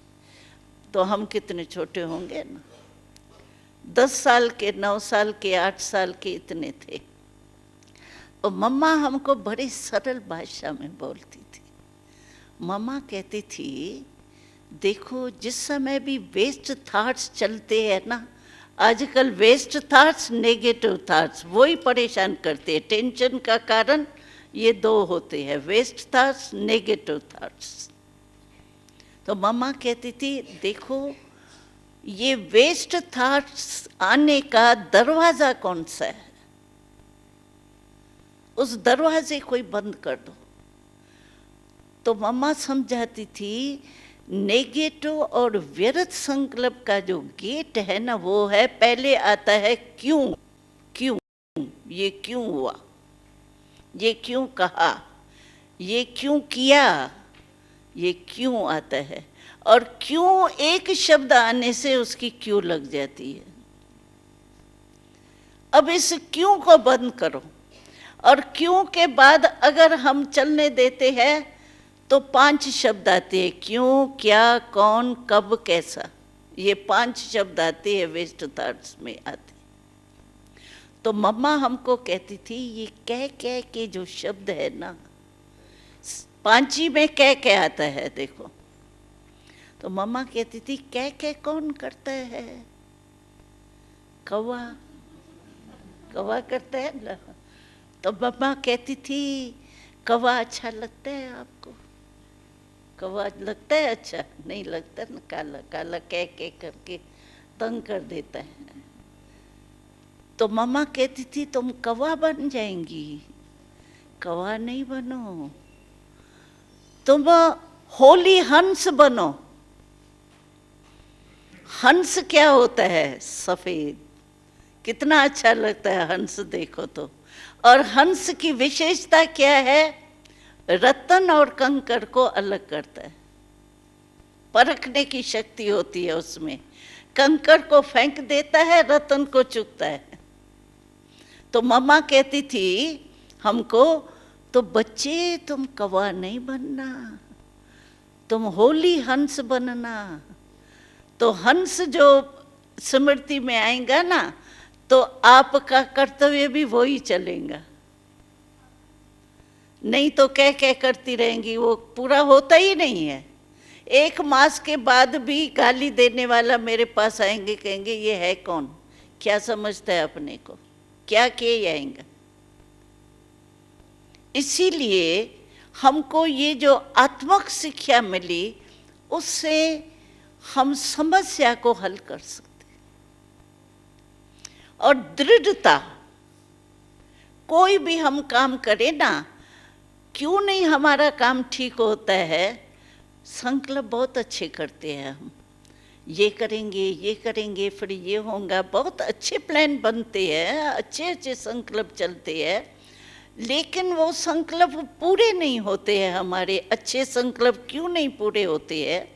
[SPEAKER 1] तो हम कितने छोटे होंगे ना, 10 साल के, 9 साल के, 8 साल के इतने थे। और मम्मा हमको बड़ी सरल भाषा में बोलती थी। मम्मा कहती थी देखो जिस समय भी वेस्ट थॉट्स चलते हैं ना, आजकल वेस्ट थॉट्स, नेगेटिव थॉट्स वही परेशान करते हैं। टेंशन का कारण ये दो होते हैं, वेस्ट थॉट्स, नेगेटिव थॉट्स। तो मम्मा कहती थी देखो ये वेस्ट थॉट्स आने का दरवाजा कौन सा है, उस दरवाजे को ही बंद कर दो। तो मम्मा समझाती थी नेगेटिव और व्यर्थ संकल्प का जो गेट है ना, वो है पहले आता है क्यों। क्यों, ये क्यों हुआ, ये क्यों कहा, ये क्यों किया, ये क्यों आता है। और क्यों एक शब्द आने से उसकी क्यों लग जाती है। अब इस क्यों को बंद करो। और क्यों के बाद अगर हम चलने देते हैं तो 5 शब्द आते हैं, क्यों, क्या, कौन, कब, कैसा। ये 5 शब्द आते हैं वेस्ट थॉट्स में आते। तो मम्मा हमको कहती थी ये कह कह के जो शब्द है ना, 5 में कह कह आता है देखो। तो मम्मा कहती थी कह कह कौन करता है? कौवा, कौवा करता है ना। तो मम्मा कहती थी कौवा अच्छा लगता है आपको? कौवा लगता है अच्छा? नहीं लगता ना, काला काला कह के करके तंग कर देता है। तो मम्मा कहती थी तुम कौवा बन जाएंगी। कौवा नहीं बनो, तुम होली हंस बनो। हंस क्या होता है? सफेद। कितना अच्छा लगता है हंस देखो तो। और हंस की विशेषता क्या है? रत्न और कंकड़ को अलग करता है, परखने की शक्ति होती है उसमें। कंकड़ को फेंक देता है, रत्न को चुगता है। तो मम्मा कहती थी हमको, तो बच्चे तुम कौवा नहीं बनना, तुम होली हंस बनना। तो हंस जो स्मृति में आएगा ना, तो आपका कर्तव्य भी वही चलेगा। नहीं तो कह कह करती रहेंगी, वो पूरा होता ही नहीं है। 1 मास के बाद भी गाली देने वाला मेरे पास आएंगे, कहेंगे ये है कौन, क्या समझता है अपने को, क्या किए जाएगा। इसीलिए हमको ये जो आत्मक शिक्षा मिली, उससे हम समस्या को हल कर सकते। और दृढ़ता, कोई भी हम काम करें ना, क्यों नहीं हमारा काम ठीक होता है? संकल्प बहुत अच्छे करते हैं हम, ये करेंगे फिर ये होगा, बहुत अच्छे प्लान बनते हैं, अच्छे अच्छे संकल्प चलते हैं, लेकिन वो संकल्प पूरे नहीं होते हैं हमारे। अच्छे संकल्प क्यों नहीं पूरे होते हैं?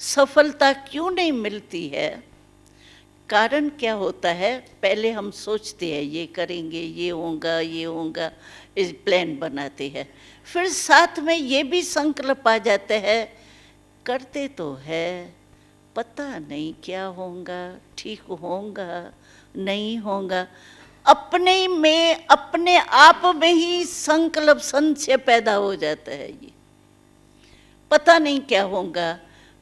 [SPEAKER 1] सफलता क्यों नहीं मिलती है? कारण क्या होता है? पहले हम सोचते हैं ये करेंगे, ये होगा, इस प्लान बनाते हैं, फिर साथ में ये भी संकल्प आ जाते हैं, करते तो है, पता नहीं क्या होगा, ठीक होगा नहीं होगा। अपने आप में ही संकल्प संशय पैदा हो जाता है। ये पता नहीं क्या होगा,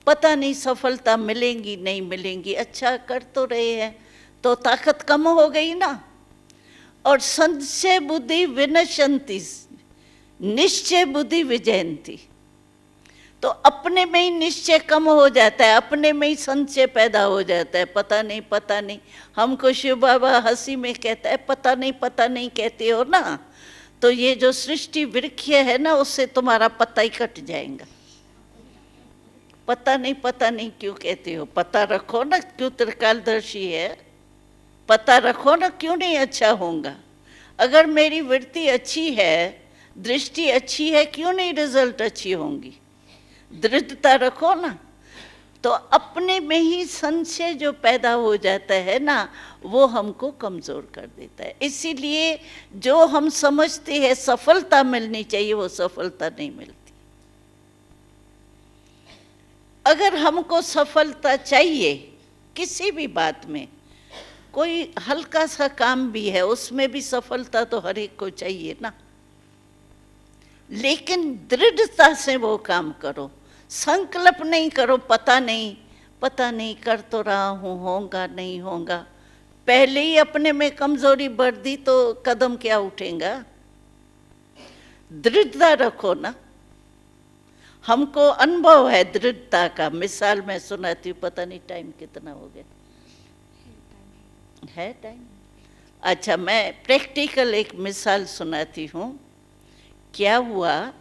[SPEAKER 1] पता नहीं सफलता मिलेंगी नहीं मिलेंगी। अच्छा कर तो रहे हैं तो ताकत कम हो गई ना। और संशय बुद्धि विनशंति, निश्चय बुद्धि विजयंती। तो अपने में ही निश्चय कम हो जाता है, अपने में ही संशय पैदा हो जाता है। पता नहीं। हमको शिव बाबा हंसी में कहता है, पता नहीं कहते हो ना, तो ये जो सृष्टि वृक्ष है ना, उससे तुम्हारा पता ही कट जाएगा। पता नहीं क्यों कहते हो? पता रखो ना, क्यों त्रिकालदर्शी है, पता रखो ना, क्यों नहीं अच्छा होगा। अगर मेरी वृत्ति अच्छी है, दृष्टि अच्छी है, क्यों नहीं रिजल्ट अच्छी होंगी? दृढ़ता रखो ना। तो अपने में ही संशय जो पैदा हो जाता है ना, वो हमको कमजोर कर देता है। इसीलिए जो हम समझते हैं सफलता मिलनी चाहिए, वो सफलता नहीं मिलती। अगर हमको सफलता चाहिए किसी भी बात में, कोई हल्का सा काम भी है, उसमें भी सफलता तो हर एक को चाहिए ना। लेकिन दृढ़ता से वो काम करो, संकल्प नहीं करो पता नहीं कर तो रहा हूँ, होगा नहीं होगा। पहले ही अपने में कमजोरी बढ़ दी तो कदम क्या उठेगा? दृढ़ता रखो ना। हमको अनुभव है दृढ़ता का। मिसाल मैं सुनाती हूँ, पता नहीं टाइम कितना हो गया है टाइम। अच्छा, मैं प्रैक्टिकल एक मिसाल सुनाती हूँ। क्या हुआ,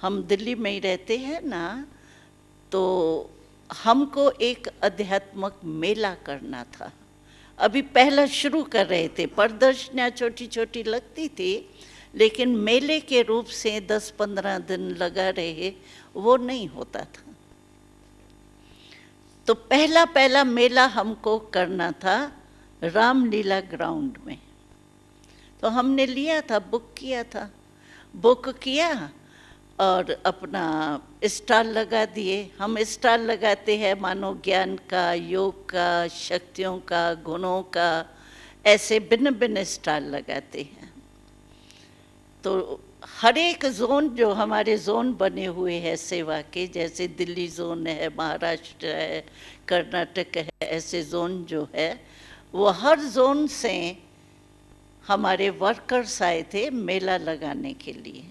[SPEAKER 1] हम दिल्ली में ही रहते हैं ना, तो हमको एक अध्यात्मक मेला करना था। अभी पहला शुरू कर रहे थे, प्रदर्शनियाँ छोटी छोटी लगती थी, लेकिन मेले के रूप से 10-15 दिन लगा रहे, वो नहीं होता था। तो पहला मेला हमको करना था रामलीला ग्राउंड में। तो हमने लिया था, बुक किया और अपना स्टॉल लगा दिए। हम स्टॉल लगाते हैं मानो ज्ञान का, योग का, शक्तियों का, गुणों का, ऐसे भिन्न भिन्न स्टॉल लगाते हैं। तो हर एक जोन, जो हमारे जोन बने हुए हैं सेवा के, जैसे दिल्ली जोन है, महाराष्ट्र है, कर्नाटक है, ऐसे जोन जो है, वो हर जोन से हमारे वर्कर्स आए थे मेला लगाने के लिए।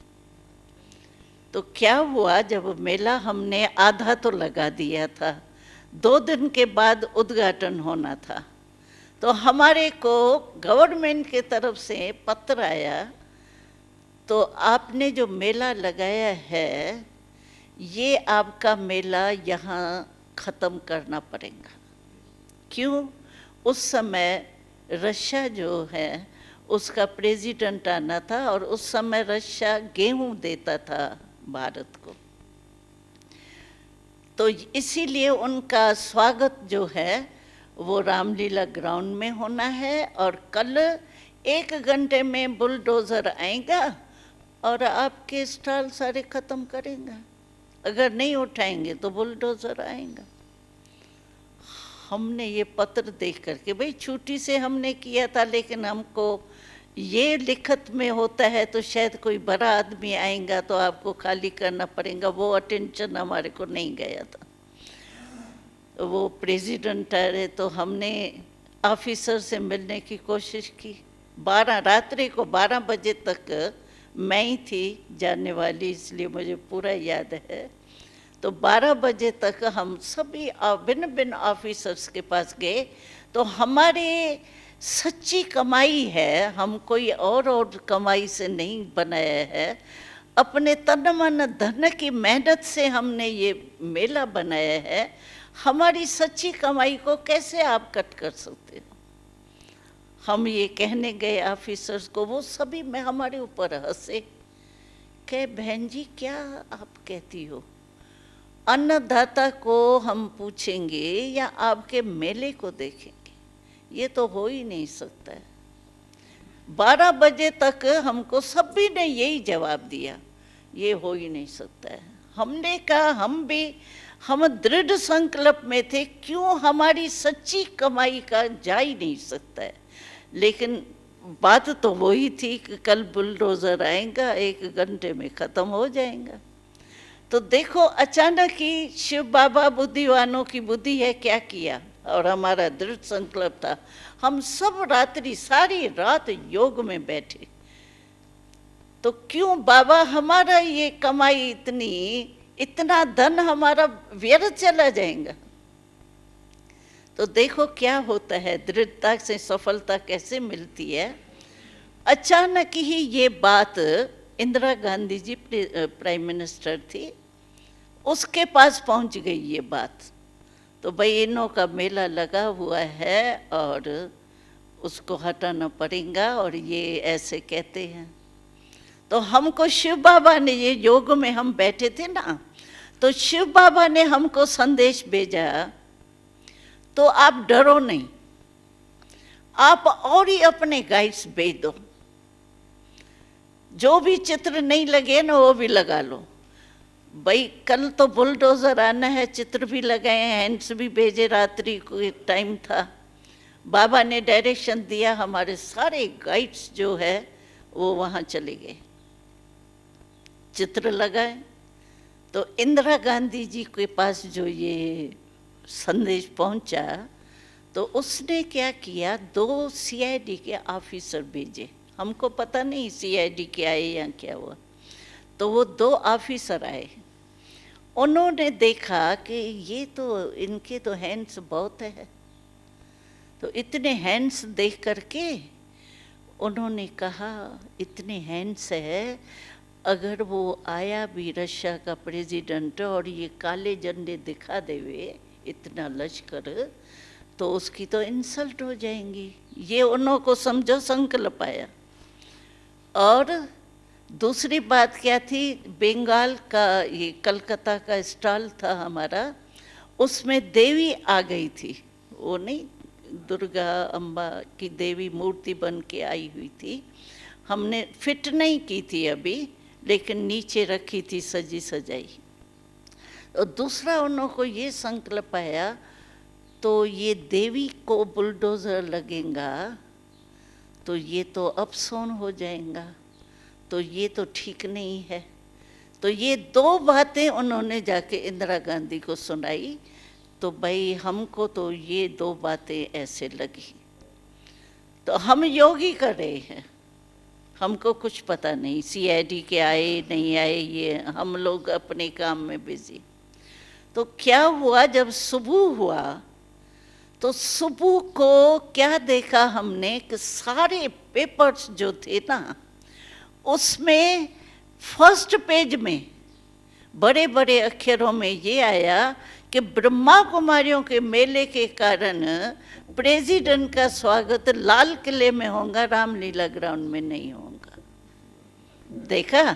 [SPEAKER 1] तो क्या हुआ, जब मेला हमने आधा तो लगा दिया था, 2 दिन के बाद उद्घाटन होना था, तो हमारे को गवर्नमेंट के तरफ से पत्र आया, तो आपने जो मेला लगाया है, ये आपका मेला यहाँ ख़त्म करना पड़ेगा। क्यों? उस समय रशिया जो है उसका प्रेसिडेंट आना था, और उस समय रशिया गेहूं देता था भारत को। तो इसीलिए उनका स्वागत जो है वो रामलीला ग्राउंड में होना है, और कल 1 घंटे में बुलडोज़र आएगा और आपके स्टॉल सारे ख़त्म करेगा। अगर नहीं उठाएंगे तो बुलडोज़र आएगा। हमने ये पत्र देख करके, भाई छुट्टी से हमने किया था, लेकिन हमको ये लिखत में होता है तो शायद कोई बड़ा आदमी आएगा तो आपको खाली करना पड़ेगा, वो अटेंशन हमारे को नहीं गया था। वो प्रेसिडेंट आ रहे तो हमने ऑफिसर से मिलने की कोशिश की। 12 रात्रि को 12 बजे तक मैं ही थी जाने वाली, इसलिए मुझे पूरा याद है। तो 12 बजे तक हम सभी भिन्न भिन्न ऑफिसर्स के पास गए। तो हमारे सच्ची कमाई है, हम कोई और कमाई से नहीं बनाया है, अपने तन मन धन की मेहनत से हमने ये मेला बनाया है। हमारी सच्ची कमाई को कैसे आप कट कर सकते हो? हम ये कहने गए ऑफिसर्स को, वो सभी में हमारे ऊपर हंसे, कहे बहन जी क्या आप कहती हो? अन्नदाता को हम पूछेंगे या आपके मेले को देखेंगे? ये तो हो ही नहीं सकता है। 12 बजे तक हमको सभी ने यही जवाब दिया, ये हो ही नहीं सकता है। हमने कहा हम दृढ़ संकल्प में थे, क्यों हमारी सच्ची कमाई का जा ही नहीं सकता है। लेकिन बात तो वही थी कि कल बुलडोज़र आएगा, 1 घंटे में ख़त्म हो जाएगा। तो देखो अचानक ही शिव बाबा बुद्धिवानों की बुद्धि है, क्या किया, और हमारा दृढ़ संकल्प था। हम सब रात्रि सारी रात योग में बैठे। तो क्यों बाबा हमारा ये कमाई इतना धन हमारा व्यर्थ चला जाएगा? तो देखो क्या होता है, दृढ़ता से सफलता कैसे मिलती है। अचानक ही ये बात इंदिरा गांधी जी प्राइम मिनिस्टर थी, उसके पास पहुंच गई ये बात। तो भाई इनों का मेला लगा हुआ है और उसको हटाना पड़ेगा, और ये ऐसे कहते हैं। तो हमको शिव बाबा ने, ये योग में हम बैठे थे ना, तो शिव बाबा ने हमको संदेश भेजा, तो आप डरो नहीं, आप और ही अपने गाइड्स भेज दो, जो भी चित्र नहीं लगे ना वो भी लगा लो। भाई कल तो बुलडोज़र आना है, चित्र भी लगाए, हैंड्स भी भेजे, रात्रि को टाइम था। बाबा ने डायरेक्शन दिया, हमारे सारे गाइड्स जो है वो वहाँ चले गए, चित्र लगाए। तो इंदिरा गांधी जी के पास जो ये संदेश पहुंचा, तो उसने क्या किया, 2 CID के ऑफिसर भेजे। हमको पता नहीं CID के आए या क्या हुआ। तो वो 2 ऑफिसर आए, उन्होंने देखा कि ये तो इनके तो हैंड्स बहुत है। तो इतने हैंड्स देख करके उन्होंने कहा, इतने हैंड्स है, अगर वो आया भी रशिया का प्रेसिडेंट और ये काले झंडे दिखा देवे, इतना लश्कर, तो उसकी तो इंसल्ट हो जाएंगी। ये उन्हों को समझो संकल्प आया। और दूसरी बात क्या थी, बंगाल का ये कलकत्ता का स्टॉल था हमारा, उसमें देवी आ गई थी, वो नहीं दुर्गा अम्बा की देवी मूर्ति बन के आई हुई थी। हमने फिट नहीं की थी अभी, लेकिन नीचे रखी थी सजी सजाई। और दूसरा उन्हों को ये संकल्प आया, तो ये देवी को बुलडोज़र लगेगा तो ये तो अपसोन हो जाएगा, तो ये तो ठीक नहीं है। तो ये 2 बातें उन्होंने जाके इंदिरा गांधी को सुनाई। तो भाई हमको तो ये 2 बातें ऐसे लगी। तो हम योगी कर रहे हैं, हमको कुछ पता नहीं CID के आए नहीं आए, ये हम लोग अपने काम में बिजी। तो क्या हुआ, जब सुबह हुआ तो सुबह को क्या देखा हमने कि सारे पेपर्स जो थे ना, उसमें फर्स्ट पेज में बड़े बड़े अक्षरों में ये आया कि ब्रह्मा कुमारियों के मेले के कारण प्रेसिडेंट का स्वागत लाल किले में होगा, रामलीला ग्राउंड में नहीं होगा। देखा,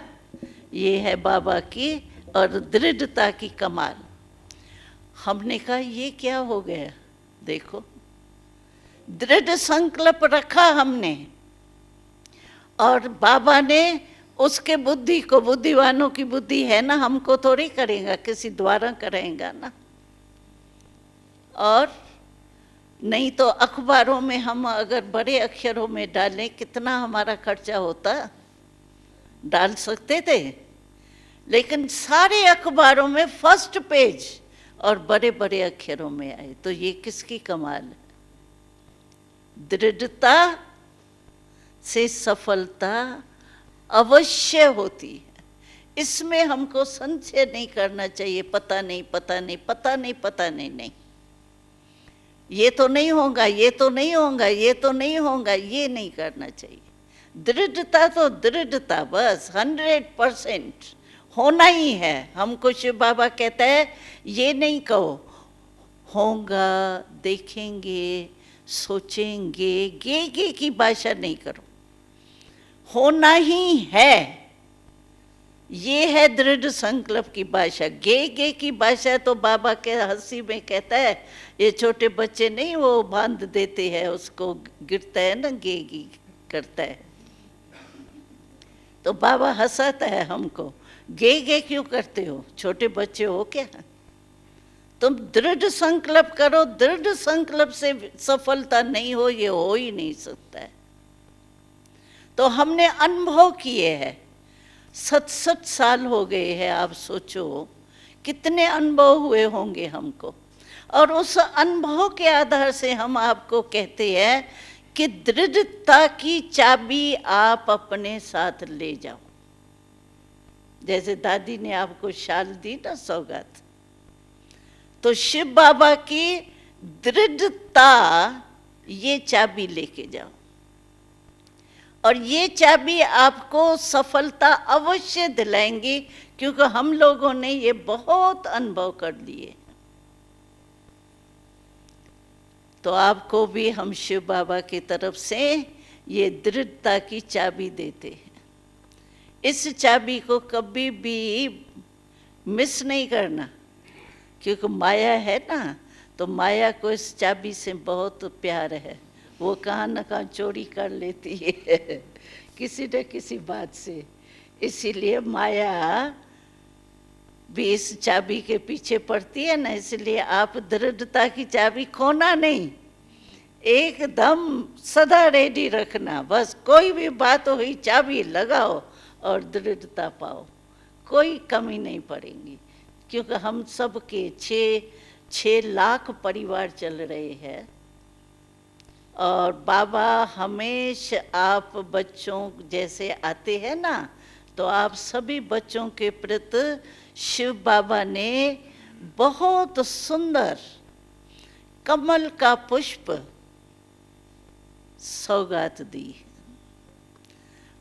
[SPEAKER 1] ये है बाबा की और दृढ़ता की कमाल। हमने कहा ये क्या हो गया, देखो दृढ़ संकल्प रखा हमने, और बाबा ने उसके बुद्धि को, बुद्धिवानों की बुद्धि है ना, हमको थोड़ी करेगा, किसी द्वारा करेगा ना। और नहीं तो अखबारों में हम अगर बड़े अक्षरों में डालें, कितना हमारा खर्चा होता, डाल सकते थे, लेकिन सारे अखबारों में फर्स्ट पेज और बड़े बड़े अक्षरों में आए। तो ये किसकी कमाल है? दृढ़ता से सफलता अवश्य होती है, इसमें हमको संशय नहीं करना चाहिए। पता नहीं, पता नहीं, पता नहीं, पता नहीं, नहीं, ये तो नहीं होगा, ये तो नहीं होगा, ये तो नहीं होगा, ये नहीं करना चाहिए। दृढ़ता तो दृढ़ता, बस 100% होना ही है। हमको शिव बाबा कहता है ये नहीं कहो होगा, देखेंगे, सोचेंगे, गे की भाषा नहीं करो, होना ही है। ये है दृढ़ संकल्प की भाषा। गे की भाषा तो बाबा के हंसी में कहता है, ये छोटे बच्चे नहीं वो बांध देते हैं, उसको गिरता है ना, गे करता है, तो बाबा हंसाता है हमको, गे क्यों करते हो, छोटे बच्चे हो क्या? तुम दृढ़ संकल्प करो, दृढ़ संकल्प से सफलता नहीं हो, ये हो ही नहीं सकता है। तो हमने अनुभव किए हैं, 67 साल हो गए हैं, आप सोचो कितने अनुभव हुए होंगे हमको, और उस अनुभव के आधार से हम आपको कहते हैं कि दृढ़ता की चाबी आप अपने साथ ले जाओ। जैसे दादी ने आपको शाल दी ना सौगात, तो शिव बाबा की दृढ़ता, ये चाबी लेके जाओ, और ये चाबी आपको सफलता अवश्य दिलाएंगी, क्योंकि हम लोगों ने ये बहुत अनुभव कर लिए। तो आपको भी हम शिव बाबा की तरफ से ये दृढ़ता की चाबी देते हैं। इस चाबी को कभी भी मिस नहीं करना, क्योंकि माया है ना, तो माया को इस चाबी से बहुत प्यार है, वो कहाँ न कहाँ चोरी कर लेती है किसी न किसी बात से। इसीलिए माया भी इस चाबी के पीछे पड़ती है ना, इसलिए आप दृढ़ता की चाबी खोना नहीं, एकदम सदा रेडी रखना। बस कोई भी बात हुई, चाबी लगाओ और दृढ़ता पाओ, कोई कमी नहीं पड़ेगी। क्योंकि हम सब के 6 लाख परिवार चल रहे हैं, और बाबा हमेशा आप बच्चों जैसे आते हैं ना, तो आप सभी बच्चों के प्रति शिव बाबा ने बहुत सुंदर कमल का पुष्प सौगात दी,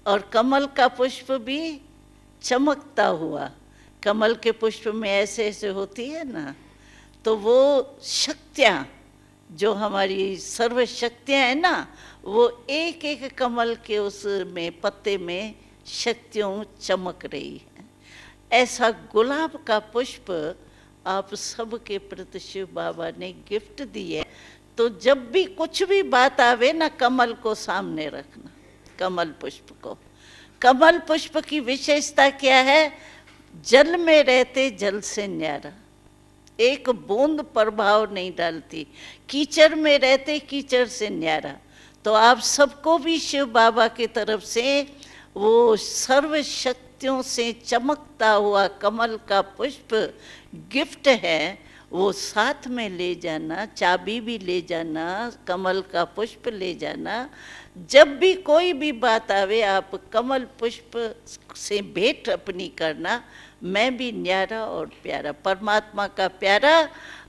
[SPEAKER 1] और कमल का पुष्प भी चमकता हुआ। कमल के पुष्प में ऐसे ऐसे होती है ना, तो वो शक्तियाँ, जो हमारी सर्व शक्तियाँ हैं ना, वो एक एक कमल के उसमें पत्ते में शक्तियों चमक रही है। ऐसा गुलाब का पुष्प आप सबके प्रति शिव बाबा ने गिफ्ट दी है। तो जब भी कुछ भी बात आवे ना, कमल को सामने रखना, कमल पुष्प को। कमल पुष्प की विशेषता क्या है? जल में रहते जल से न्यारा, एक बूंद प्रभाव नहीं डालती, कीचड़ में रहते कीचड़ से न्यारा। तो आप सबको भी शिव बाबा की तरफ से वो सर्व शक्तियों से चमकता हुआ कमल का पुष्प गिफ्ट है, वो साथ में ले जाना, चाबी भी ले जाना, कमल का पुष्प ले जाना। जब भी कोई भी बात आवे, आप कमल पुष्प से भेंट अपनी करना, मैं भी न्यारा और प्यारा, परमात्मा का प्यारा,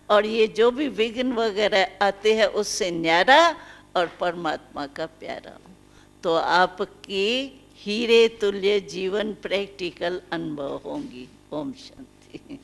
[SPEAKER 1] और ये जो भी विघ्न वगैरह आते हैं उससे न्यारा और परमात्मा का प्यारा। तो आपकी हीरे तुल्य जीवन प्रैक्टिकल अनुभव होंगी। ओम शांति।